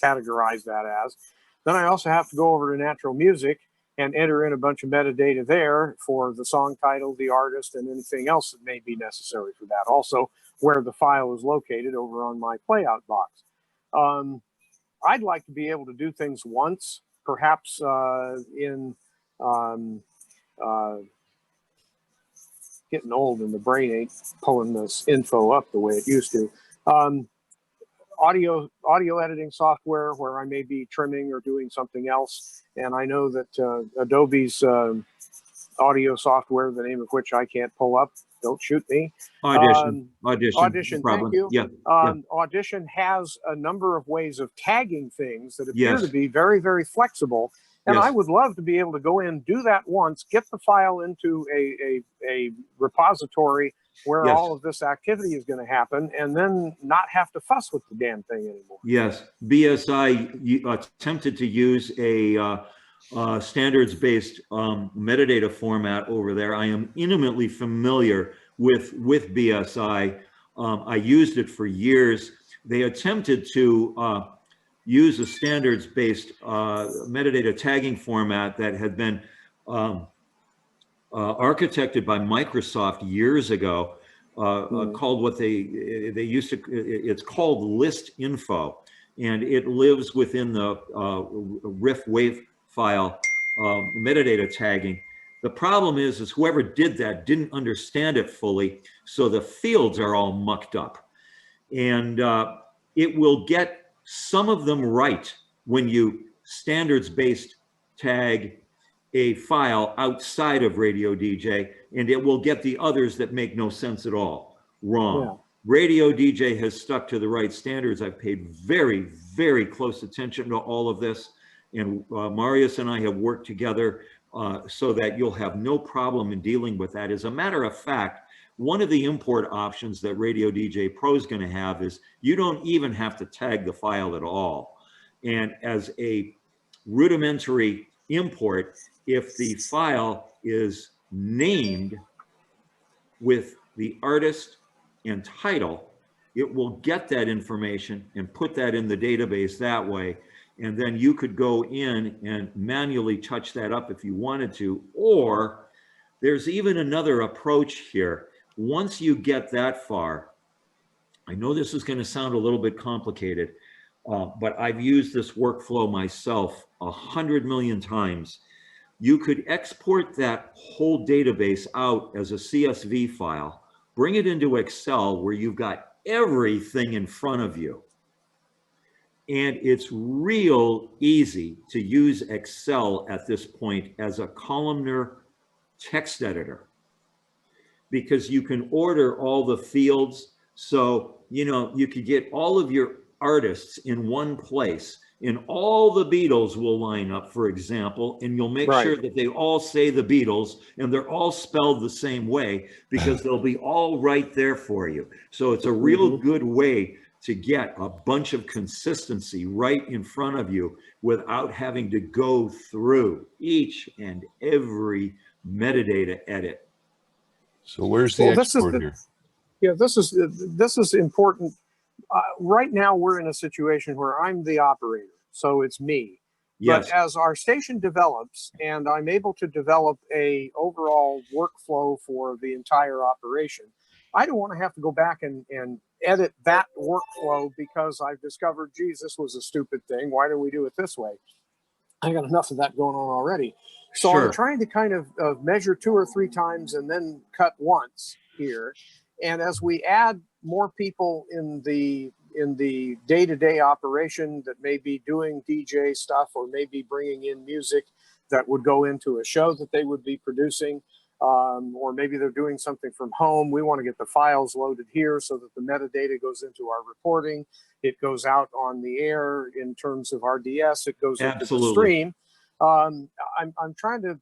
categorize that as. Then I also have to go over to Natural Music and enter in a bunch of metadata there for the song title, the artist, and anything else that may be necessary for that. Also, where the file is located over on my playout box. I'd like to be able to do things once, perhaps getting old and the brain ain't pulling this info up the way it used to. Audio editing software where I may be trimming or doing something else. And I know that Adobe's audio software, the name of which I can't pull up, don't shoot me. Audition. Audition, Problem. thank you. Yeah. Audition has a number of ways of tagging things that appear Yes. to be very, very flexible. And Yes. I would love to be able to go in, do that once, get the file into a repository where Yes. all of this activity is going to happen, and then not have to fuss with the damn thing anymore. Yes. BSI attempted to use a standards-based metadata format over there. I am intimately familiar with BSI. I used it for years. They attempted to use a standards-based metadata tagging format that had been architected by Microsoft years ago, called what they used to, it's called list info, and it lives within the RIF wave file metadata tagging. The problem is whoever did that didn't understand it fully, so the fields are all mucked up. And it will get some of them right when you standards-based tag a file outside of RadioDJ, and it will get the others that make no sense at all wrong. Yeah. RadioDJ has stuck to the right standards. I've paid very, very close attention to all of this, and Marius and I have worked together so that you'll have no problem in dealing with that. As a matter of fact, one of the import options that RadioDJ Pro is going to have is you don't even have to tag the file at all. And as a rudimentary import, if the file is named with the artist and title, it will get that information and put that in the database that way. And then you could go in and manually touch that up if you wanted to. Or there's even another approach here. Once you get that far, I know this is going to sound a little bit complicated, but I've used this workflow myself 100 million times. You could export that whole database out as a CSV file, bring it into Excel where you've got everything in front of you. And it's real easy to use Excel at this point as a columnar text editor, because you can order all the fields. So, you know, you could get all of your artists in one place. and all the Beatles will line up, for example, and you'll make Right. sure that they all say the Beatles and they're all spelled the same way, because they'll be all right there for you. So it's a real good way to get a bunch of consistency right in front of you without having to go through each and every metadata edit. So where's the Well, this is export the- here? Yeah, this is important. Right now, we're in a situation where I'm the operator, so it's me. Yes, But as our station develops and I'm able to develop a overall workflow for the entire operation, I don't want to have to go back and edit that workflow because I've discovered, geez, this was a stupid thing. Why don't we do it this way? I got enough of that going on already. So sure. I'm trying to kind of measure 2 or 3 times and then cut once here. And as we add more people in the day-to-day operation that may be doing DJ stuff or maybe bringing in music that would go into a show that they would be producing, or maybe they're doing something from home, we want to get the files loaded here so that the metadata goes into our reporting. It goes out on the air in terms of RDS. It goes into the Absolutely. stream. I'm trying to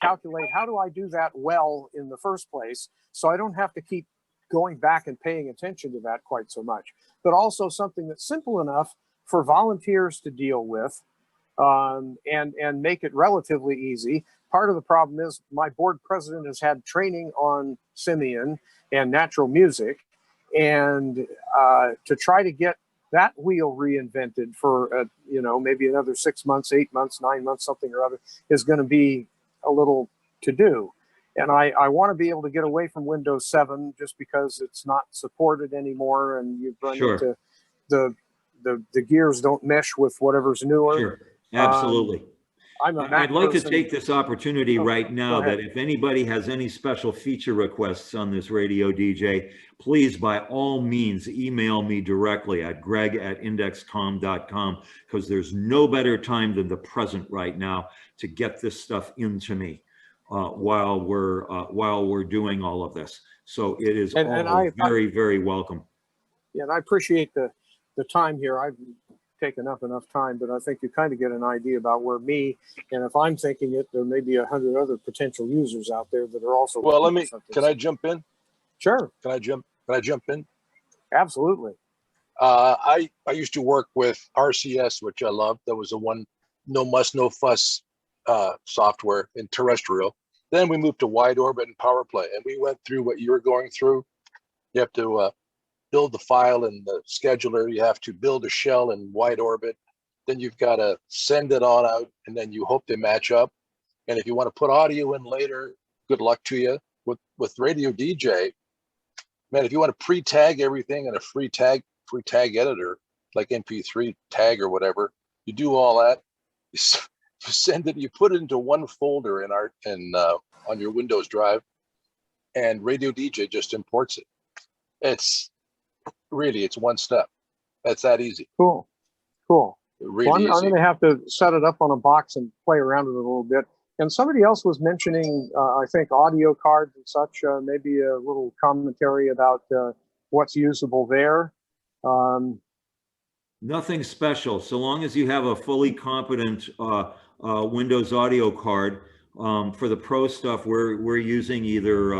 calculate, how do I do that well in the first place, so I don't have to keep going back and paying attention to that quite so much, but also something that's simple enough for volunteers to deal with, and make it relatively easy. Part of the problem is my board president has had training on Simian and natural music, and to try to get that wheel reinvented for maybe another 6 months, 8 months, 9 months, something or other, is going to be a little to do. And I want to be able to get away from Windows 7 just because it's not supported anymore, and you've run Sure. into the gears don't mesh with whatever's newer. Sure, absolutely. I'm a I'd Mac like to person. take this opportunity right now go ahead. that if anybody has any special feature requests on this Radio DJ, please by all means email me directly at greg@indexcom.com, because there's no better time than the present right now to get this stuff into me while we're doing all of this. So it is all very, very welcome. Yeah, and I appreciate the time here. I've taken up enough time, but I think you kind of get an idea about where me, and if I'm thinking it, there may be 100 other potential users out there that are also. Well, looking at something. can I jump in? Sure, Can I jump in? absolutely. I used to work with RCS, which I loved. That was the one no muss, no fuss software in terrestrial. Then we moved to wide orbit and power play, and we went through what you were going through. You have to build the file in the scheduler. You have to build a shell in wide orbit. Then you've got to send it all out, and then you hope they match up. And if you want to put audio in later, good luck to you. With Radio DJ, man, if you want to pre-tag everything in a free tag editor, like MP3 tag or whatever, you do all that. You send it. You put it into one folder on your Windows drive, and Radio DJ just imports it. It's one step. That's that easy. Cool. Really Well, I'm easy. going to have to set it up on a box and play around with it a little bit. And somebody else was mentioning, I think, audio cards and such. Maybe a little commentary about what's usable there. Nothing special, so long as you have a fully competent Windows audio card. For the pro stuff, we're using either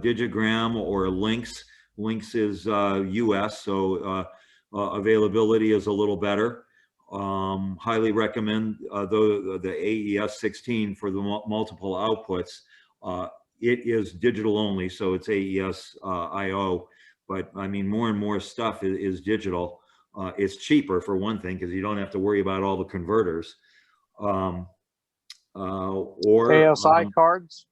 Digigram or Lynx. Lynx is US, so availability is a little better. Highly recommend the AES 16 for the multiple outputs. It is digital only, so it's AES IO, but I mean, more and more stuff is digital. It's cheaper for one thing, because you don't have to worry about all the converters. Or ASI cards?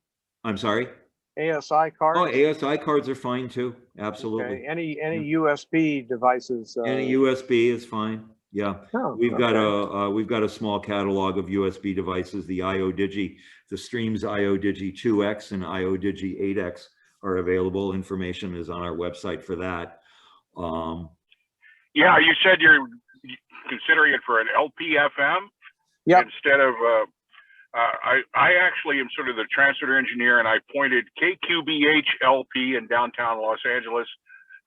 I'm sorry? ASI cards? Oh, ASI cards are fine too. Absolutely. Okay. Any USB devices? Any USB is fine. Yeah. Oh, We've okay. got a small catalog of USB devices. The IODigi, the Streams IODigi 2X and IODigi 8X are available. Information is on our website for that. Yeah, you said you're considering it for an LPFM Yep. instead of. I actually am sort of the transmitter engineer, and I pointed KQBH LP in downtown Los Angeles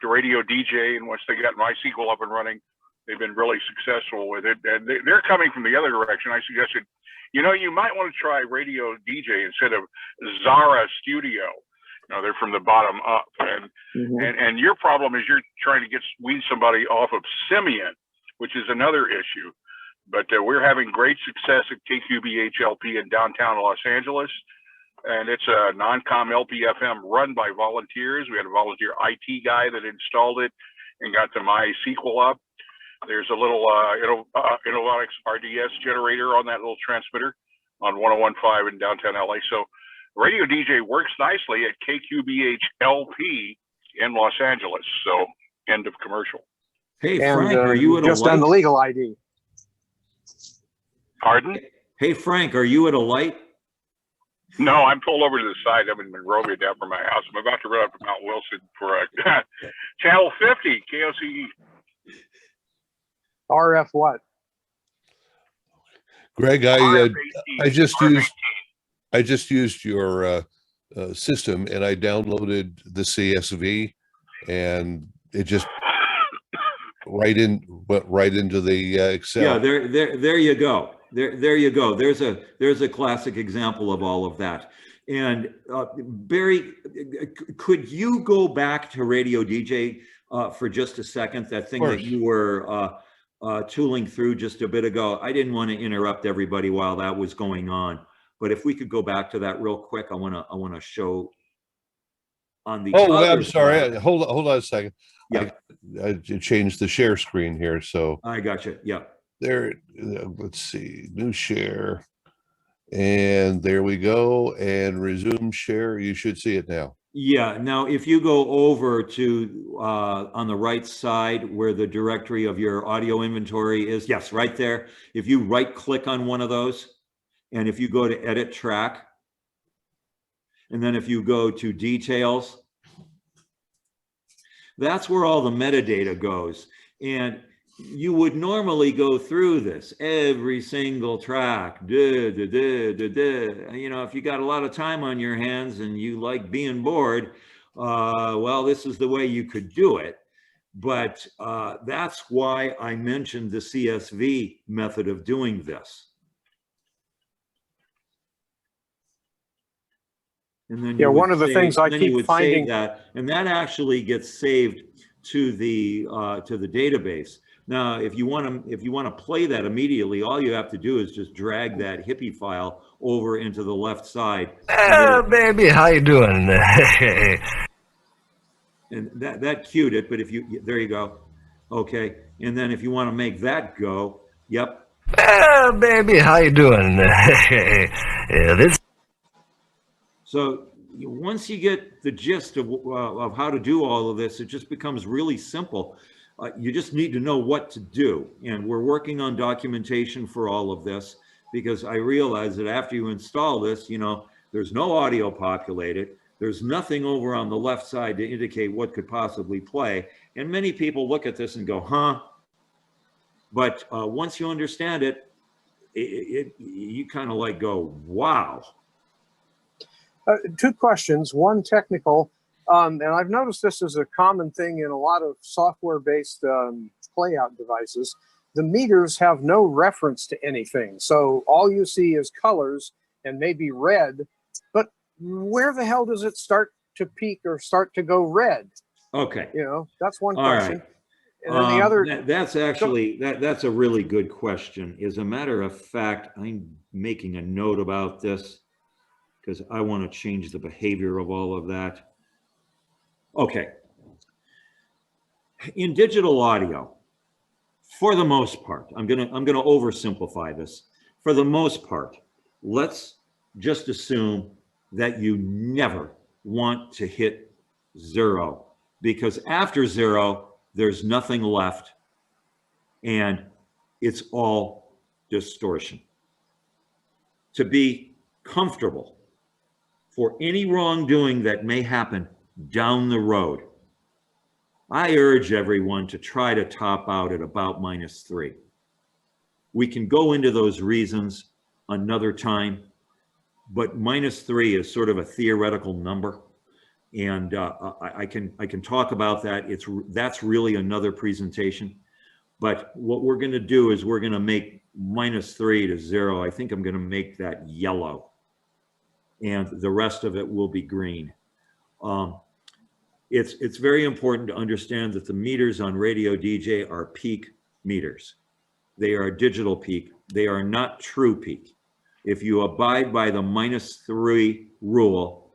to Radio DJ, and once they got MySQL up and running, They've been really successful with it, and they're coming from the other direction. I suggested, you might want to try Radio DJ instead of Zara Studio. They're from the bottom up, and your problem is you're trying to wean somebody off of Simian, which is another issue. But we're having great success at KQBH-LP in downtown Los Angeles, and it's a non-com LP-FM run by volunteers. We had a volunteer IT guy that installed it and got the MySQL up. There's a little Innovotics RDS generator on that little transmitter on 101.5 in downtown LA. So Radio DJ works nicely at KQBH-LP in Los Angeles. So end of commercial. Hey, Frank, are you at a just light? done the legal ID? Pardon? Hey, Frank, are you at a light? No, I'm pulled over to the side. I'm in Monrovia down from my house. I'm about to run up to Mount Wilson for Channel 50, KOCE. RF what? Greg, RF 18. I just used your system, and I downloaded the CSV, and it just went right into the Excel. Yeah, there you go. There you go. There's a classic example of all of that. And Barry, could you go back to Radio DJ for just a second? That thing that you were tooling through just a bit ago. I didn't want to interrupt everybody while that was going on, but if we could go back to that real quick, I want to show on the. Oh, I'm sorry. Hold on a second. Yeah, I changed the share screen here, so I got you. Yeah. there. Let's see, new share, and there we go. And resume share. You should see it now. Yeah, now if you go over to on the right side where the directory of your audio inventory is, yes, right there. If you right click on one of those, and if you go to edit track, and then if you go to details, that's where all the metadata goes. And you would normally go through this, every single track, if you got a lot of time on your hands and you like being bored, well, this is the way you could do it. But that's why I mentioned the CSV method of doing this. And then one of the things I keep finding that, and that actually gets saved to the database. Now, if you want to play that immediately, all you have to do is just drag that hippie file over into the left side. Baby, how you doing? And that cued it, but there you go. Okay, and then if you want to make that go, yep. Baby, how you doing? So once you get the gist of how to do all of this, it just becomes really simple. You just need to know what to do. And we're working on documentation for all of this, because I realize that after you install this, there's no audio populated. There's nothing over on the left side to indicate what could possibly play. And many people look at this and go, huh? But once you understand it, you kind of like go, wow. Two questions, one technical, and I've noticed this is a common thing in a lot of software-based playout devices. The meters have no reference to anything. So all you see is colors and maybe red, but where the hell does it start to peak or start to go red? Okay. That's one All question. right. And then the other. That's actually, that's a really good question. As a matter of fact, I'm making a note about this, because I want to change the behavior of all of that. Okay. In digital audio, for the most part, I'm gonna oversimplify this. For the most part, let's just assume that you never want to hit 0, because after 0, there's nothing left, and it's all distortion. To be comfortable for any wrongdoing that may happen down the road, I urge everyone to try to top out at about -3. We can go into those reasons another time, but -3 is sort of a theoretical number, and I can talk about that. That's really another presentation. But what we're going to do is we're going to make -3 to 0. I think I'm going to make that yellow, and the rest of it will be green. It's very important to understand that the meters on RadioDJ are peak meters. They are digital peak. They are not true peak. If you abide by the -3 rule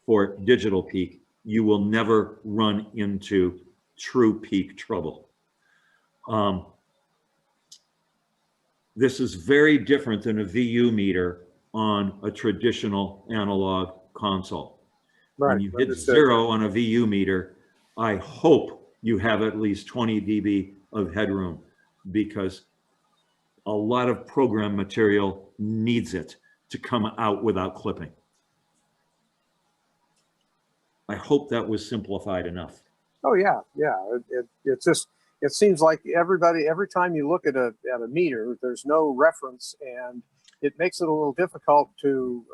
for digital peak, you will never run into true peak trouble. This is very different than a VU meter on a traditional analog console. Right. When you hit Understood. 0 on a VU meter, I hope you have at least 20 dB of headroom, because a lot of program material needs it to come out without clipping. I hope that was simplified enough. Oh yeah, yeah. It's just, it seems like everybody, every time you look at a meter, there's no reference, and it makes it a little difficult to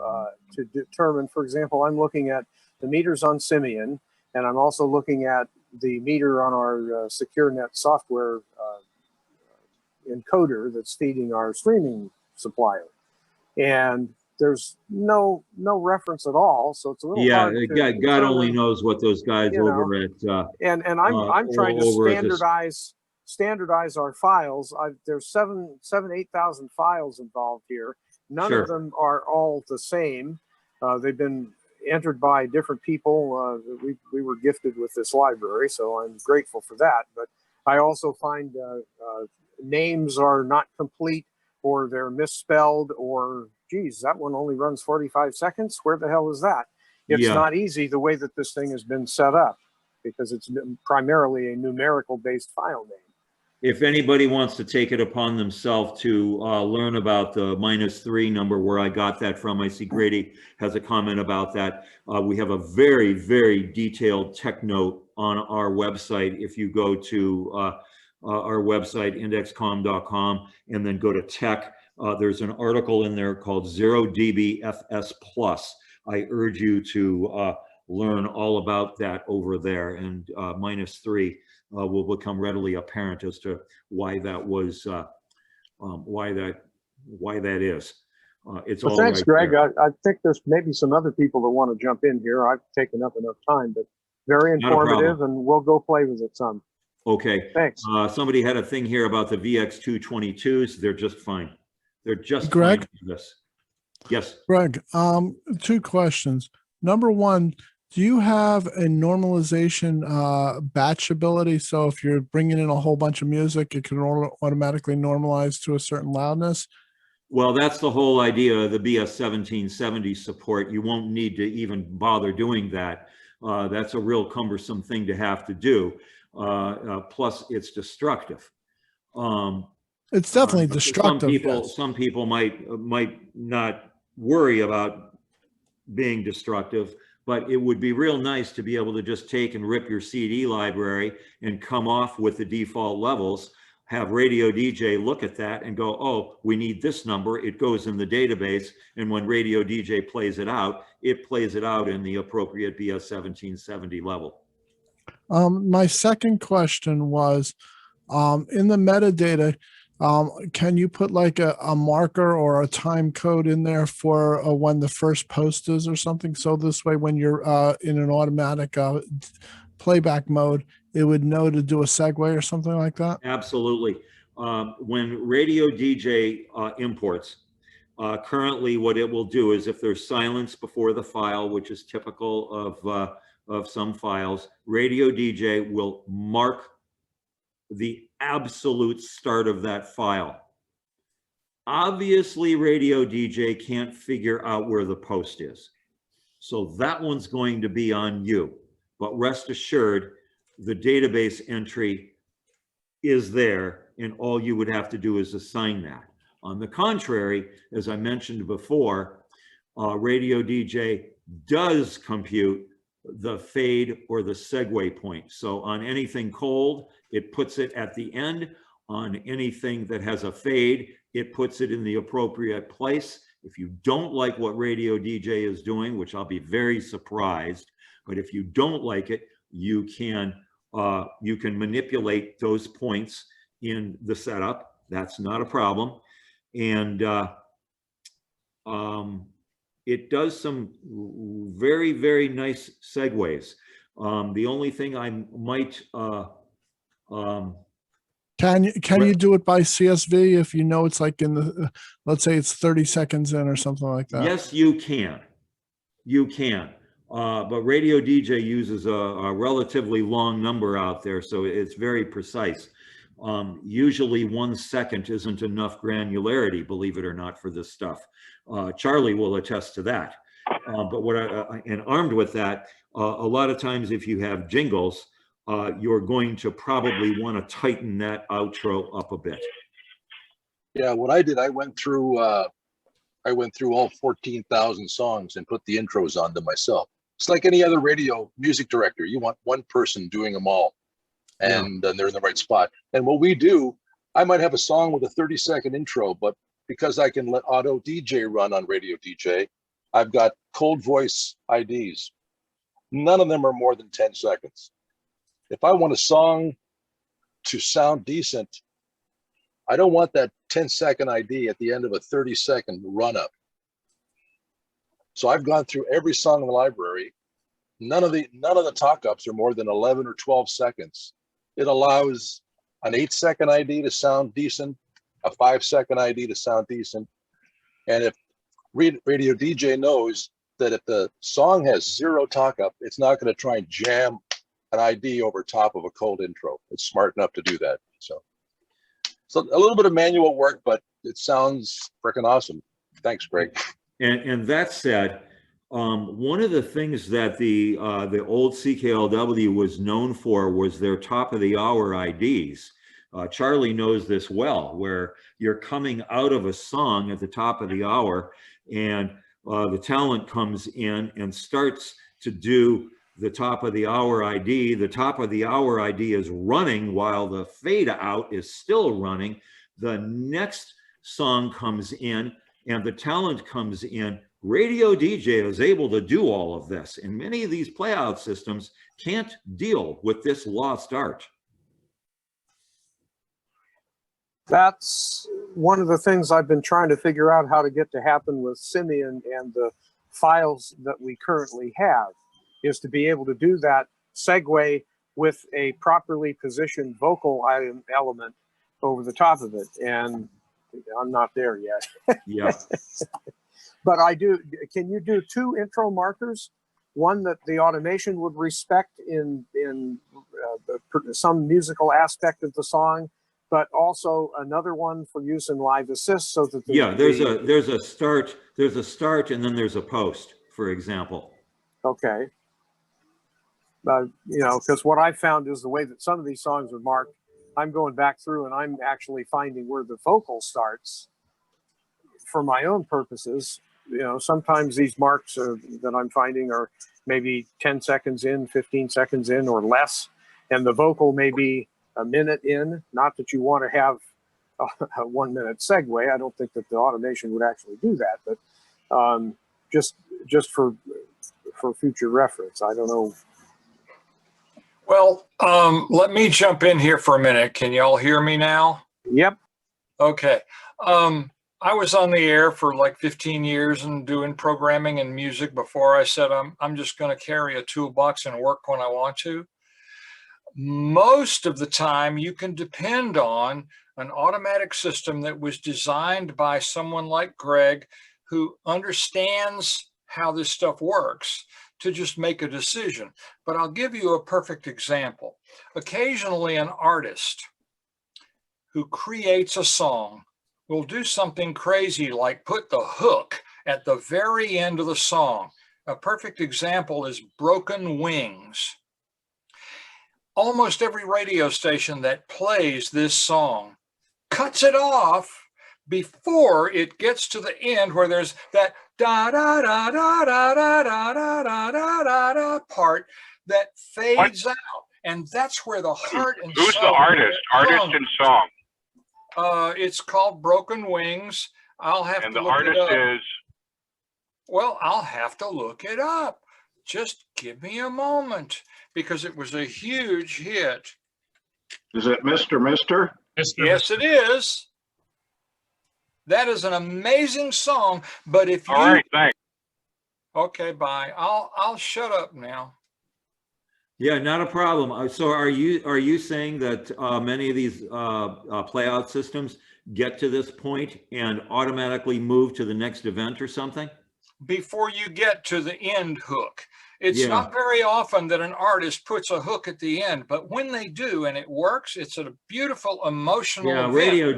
determine. For example, I'm looking at the meters on Simian, and I'm also looking at the meter on our SecureNet software encoder that's feeding our streaming supplier, and there's no reference at all. So it's a little hard to God only determine, knows what those guys over at and I'm trying to over at this- standardize our files. There's 8,000 files involved here. None Sure. of them are all the same. They've been entered by different people. We were gifted with this library, so I'm grateful for that. But I also find names are not complete, or they're misspelled, or geez, that one only runs 45 seconds. Where the hell is that? It's Yeah. not easy the way that this thing has been set up, because it's primarily a numerical based file name. If anybody wants to take it upon themselves to learn about the -3 number, where I got that from, I see Grady has a comment about that. We have a very, very detailed tech note on our website. If you go to our website, indexcom.com, and then go to tech, there's an article in there called 0dBFS Plus. I urge you to learn all about that over there, and -3 will become readily apparent as to why that was, why that is. It's Well, all thanks, right Greg. there. I think there's maybe some other people that want to jump in here. I've taken up enough time, but very Not a problem. informative, and we'll go play with it some. Okay. Thanks. Somebody had a thing here about the VX222s. They're just fine. They're just Greg? fine for this. Yes. Greg, two questions. Number one, do you have a normalization batch ability? So if you're bringing in a whole bunch of music, it can automatically normalize to a certain loudness? Well, that's the whole idea of the BS1770 support. You won't need to even bother doing that. That's a real cumbersome thing to have to do. Plus, it's destructive. It's definitely destructive. Some people might not worry about being destructive, but it would be real nice to be able to just take and rip your CD library and come off with the default levels, have RadioDJ look at that and go, oh, we need this number. It goes in the database, and when RadioDJ plays it out in the appropriate BS1770 level. My second question was, in the metadata, can you put like a marker or a time code in there for when the first post is or something? So this way, when you're in an automatic playback mode, it would know to do a segue or something like that? Absolutely. When RadioDJ imports, currently what it will do is, if there's silence before the file, which is typical of some files, RadioDJ will mark the absolute start of that file. Obviously, RadioDJ can't figure out where the post is. So that one's going to be on you. But rest assured, the database entry is there, and all you would have to do is assign that. On the contrary, as I mentioned before, RadioDJ does compute the fade or the segue point. So on anything cold, it puts it at the end. On anything that has a fade, it puts it in the appropriate place. If you don't like what RadioDJ is doing, which I'll be very surprised, but if you don't like it, you can manipulate those points in the setup. That's not a problem. And it does some very, very nice segues. The only thing I might Can you do it by CSV if you know it's like in the, let's say it's 30 seconds in or something like that? yes, you can. You can. But RadioDJ uses a relatively long number out there, so it's very precise. Usually 1 second isn't enough granularity, believe it or not, for this stuff. Charlie will attest to that. But and armed with that, a lot of times if you have jingles, you're going to probably want to tighten that outro up a bit. Yeah, what I did, I went through all 14,000 songs and put the intros on them myself. It's like any other radio music director. You want one person doing them all, and then they're in the right spot. And what we do, I might have a song with a 30-second intro, but because I can let auto DJ run on RadioDJ, I've got cold voice IDs. None of them are more than 10 seconds. If I want a song to sound decent, I don't want that 10-second ID at the end of a 30-second run-up. So I've gone through every song in the library. None of the talk-ups are more than 11 or 12 seconds. It allows an 8-second ID to sound decent, a 5-second ID to sound decent. And if RadioDJ knows that if the song has 0 talk-up, it's not going to try and jam an ID over top of a cold intro. It's smart enough to do that. So a little bit of manual work, but it sounds freaking awesome. Thanks, Greg. And that said, one of the things that the old CKLW was known for was their top of the hour IDs. Charlie knows this well, where you're coming out of a song at the top of the hour and the talent comes in and starts to do the top of the hour ID. The top of the hour ID is running while the fade out is still running. The next song comes in and the talent comes in. RadioDJ is able to do all of this, and many of these playout systems can't deal with this lost art. That's one of the things I've been trying to figure out how to get to happen with Simeon and the files that we currently have, is to be able to do that segue with a properly positioned vocal element over the top of it. And I'm not there yet. Yeah. But I do. Can you do 2 intro markers? One that the automation would respect in some musical aspect of the song, but also another one for use in live assist, so that there's a start, and then there's a post, for example. Okay. You know, because what I found is the way that some of these songs are marked, I'm going back through and I'm actually finding where the vocal starts for my own purposes. You know, sometimes these marks that I'm finding are maybe 10 seconds in, 15 seconds in, or less, and the vocal may be a minute in. Not that you want to have a 1 minute segue. I don't think that the automation would actually do that, but just for future reference. I don't know. Well, let me jump in here for a minute. Can y'all hear me now? Yep. Okay. I was on the air for like 15 years and doing programming and music before I said I'm just going to carry a toolbox and work when I want to. Most of the time, you can depend on an automatic system that was designed by someone like Greg, who understands how this stuff works, to just make a decision. But I'll give you a perfect example. Occasionally, an artist who creates a song will do something crazy like put the hook at the very end of the song. A perfect example is Broken Wings. Almost every radio station that plays this song cuts it off before it gets to the end, where there's that da da da da da da da da da da da part that fades out, and that's where the heart and Who's soul the artist? Artist and song. It's called Broken Wings. I'll have And to the look artist it up. is. Well, I'll have to look it up. Just give me a moment, because it was a huge hit. Is it Mr. Mister? Yes, it is. That is an amazing song. But if you, All right, thanks. okay, bye. I'll shut up now. Yeah, not a problem. So are you saying that many of these playout systems get to this point and automatically move to the next event or something? Before you get to the end hook. It's Yeah. not very often that an artist puts a hook at the end, but when they do and it works, it's a beautiful emotional Yeah, event. radio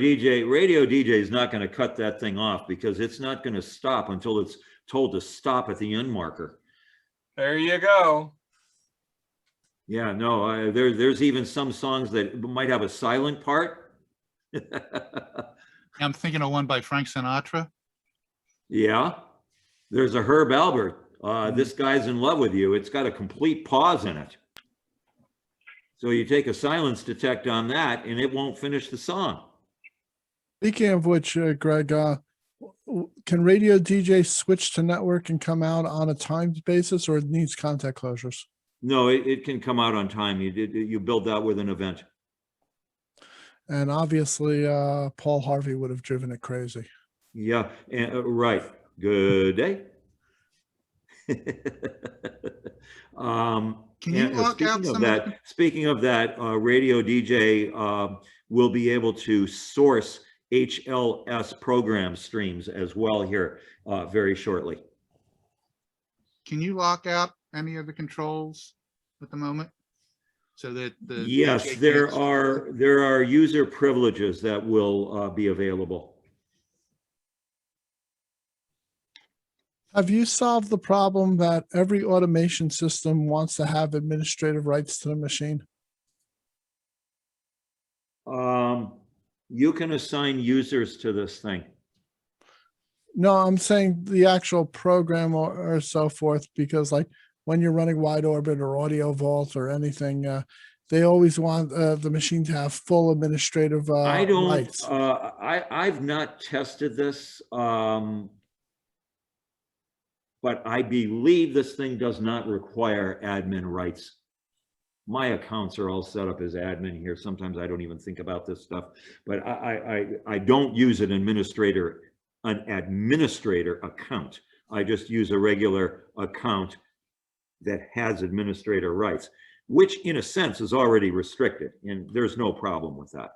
DJ is not going to cut that thing off because it's not going to stop until it's told to stop at the end marker. There you go. Yeah, no, there's even some songs that might have a silent part. I'm thinking of one by Frank Sinatra. Yeah, there's a Herb Albert. This Guy's in Love with You. It's got a complete pause in it. So you take a silence detect on that and it won't finish the song. Speaking of which, Greg, can Radio DJ switch to network and come out on a timed basis, or it needs contact closures? No, it can come out on time. You build that with an event. And obviously, Paul Harvey would have driven it crazy. Yeah, right. Good day. Can you lock out some of the... Speaking of that, Radio DJ will be able to source HLS program streams as well here very shortly. Can you lock out any of the controls at the moment? So that the yes, DJ there are user privileges that will be available. Have you solved the problem that every automation system wants to have administrative rights to the machine? You can assign users to this thing. No, I'm saying the actual program or so forth, because like when you're running Wide Orbit or Audio Vault or anything, they always want the machine to have full administrative rights. I've not tested this, but I believe this thing does not require admin rights. My accounts are all set up as admin here. Sometimes I don't even think about this stuff, but I don't use an administrator account. I just use a regular account that has administrator rights, which in a sense is already restricted, and there's no problem with that.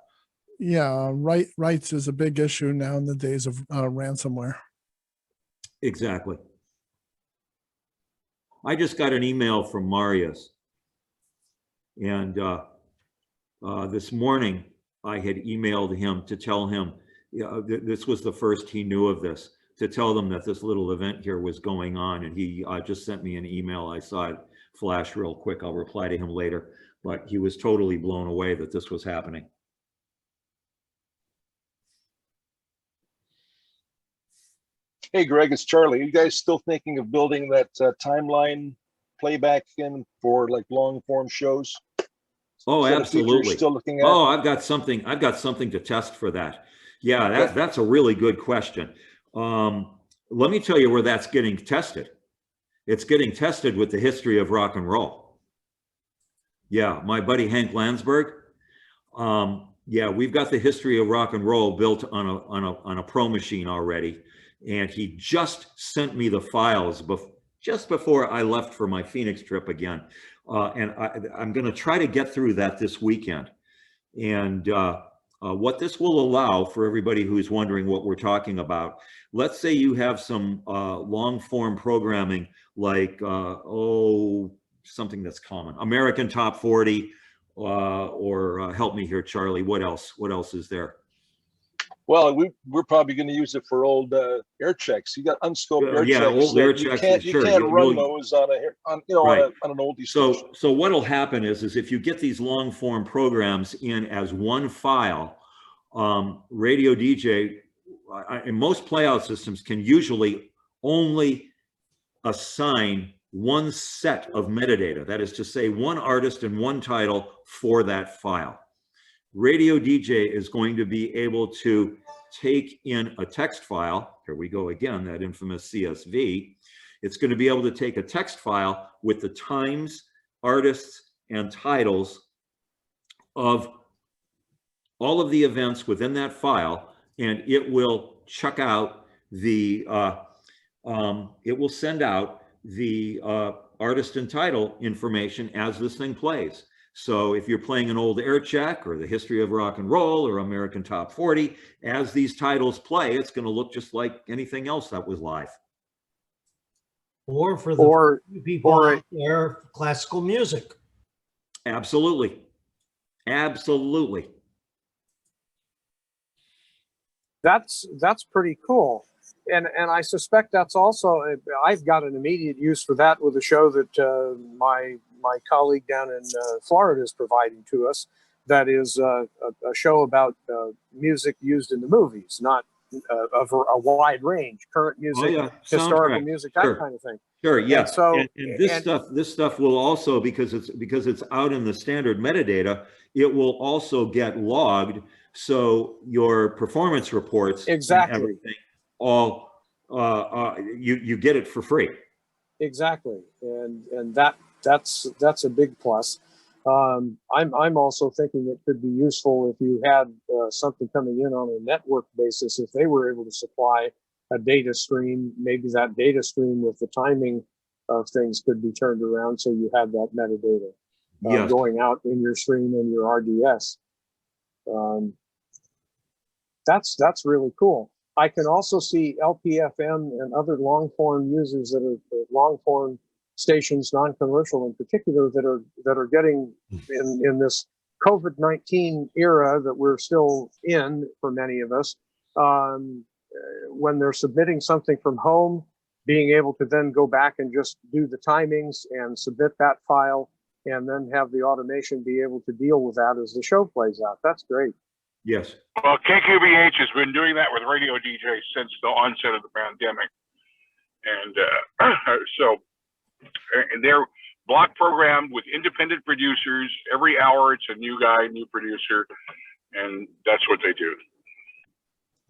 Yeah, rights is a big issue now in the days of ransomware. Exactly. I just got an email from Marius, and this morning I had emailed him to tell him, this was the first he knew of this, to tell them that this little event here was going on, and he just sent me an email. I saw it flash real quick. I'll reply to him later, but he was totally blown away that this was happening. Hey, Greg, it's Charlie. Are you guys still thinking of building that timeline playback in for like long form shows? Oh, absolutely. Still looking at? Oh, I've got something to test for that. Yeah, that's a really good question. Let me tell you where that's getting tested. It's getting tested with the history of rock and roll. Yeah, my buddy Hank Landsberg. Yeah, we've got the history of rock and roll built on a pro machine already. And he just sent me the files just before I left for my Phoenix trip again. And I'm going to try to get through that this weekend. And what this will allow for everybody who's wondering what we're talking about, let's say you have some long form programming like, something that's common, American Top 40, or help me here, Charlie, what else is there? Well, we're probably going to use it for old air checks. You got unscoped air yeah, checks. old air checks. You can't run those on an oldie station. So what will happen is if you get these long form programs in as one file, Radio DJ in most playout systems can usually only assign one set of metadata. That is to say, one artist and one title for that file. Radio DJ is going to be able to take in a text file. Here we go again, that infamous CSV. It's going to be able to take a text file with the times, artists, and titles of all of the events within that file, and it will chuck out the, it will send out the artist and title information as this thing plays. So if you're playing an old air check or the history of rock and roll or American Top 40, as these titles play, it's going to look just like anything else that was live. Or for the people out there, classical music. Absolutely. Absolutely. That's pretty cool. And I suspect that's also, I've got an immediate use for that with a show that my colleague down in Florida is providing to us. That is a show about music used in the movies, not of a wide range, current music, historical music, that kind of thing. Sure, yeah. And so and this stuff will also, because it's out in the standard metadata, it will also get logged. So your performance reports, exactly, and everything, all you get it for free. Exactly, and that's a big plus. I'm also thinking it could be useful if you had something coming in on a network basis. If they were able to supply a data stream, maybe that data stream with the timing of things could be turned around, so you have that metadata going out in your stream and your RDS. That's really cool. I can also see LPFM and other long form users that are long form stations, non-commercial in particular, that are getting in this COVID-19 era that we're still in for many of us. When they're submitting something from home, being able to then go back and just do the timings and submit that file, and then have the automation be able to deal with that as the show plays out. That's great. Yes. Well, KQBH has been doing that with RadioDJ since the onset of the pandemic. And so they're block programmed with independent producers. Every hour it's a new guy, new producer, and that's what they do.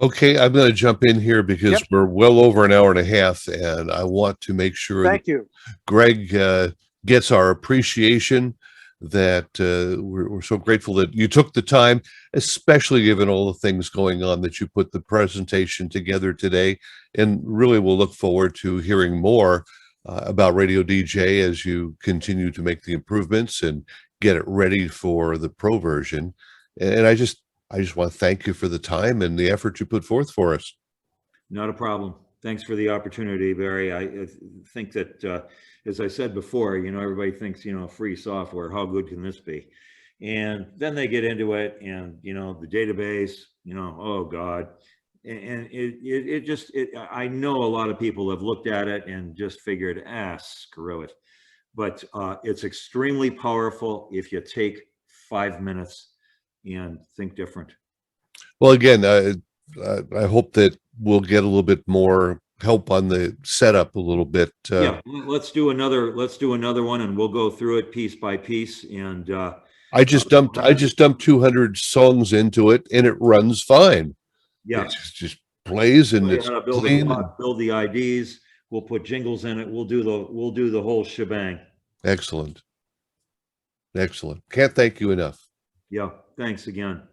Okay, I'm going to jump in here because we're well over an hour and a half, and I want to make sure that Greg gets our appreciation, that we're so grateful that you took the time, especially given all the things going on, that you put the presentation together today. And really we'll look forward to hearing more about RadioDJ as you continue to make the improvements and get it ready for the pro version. And I just want to thank you for the time and the effort you put forth for us. Not a problem. Thanks for the opportunity, Barry. I think that, as I said before, everybody thinks, free software, how good can this be? And then they get into it and, the database, oh God. And I know a lot of people have looked at it and just figured, screw it. But it's extremely powerful if you take 5 minutes and think different. Well, again, I hope that we'll get a little bit more help on the setup a little bit. Yeah, let's do another one, and we'll go through it piece by piece. And I just dumped 200 songs into it, and it runs fine. Yeah, it just plays, and it's clean. Build the IDs. We'll put jingles in it. We'll do the whole shebang. Excellent. Can't thank you enough. Yeah, thanks again.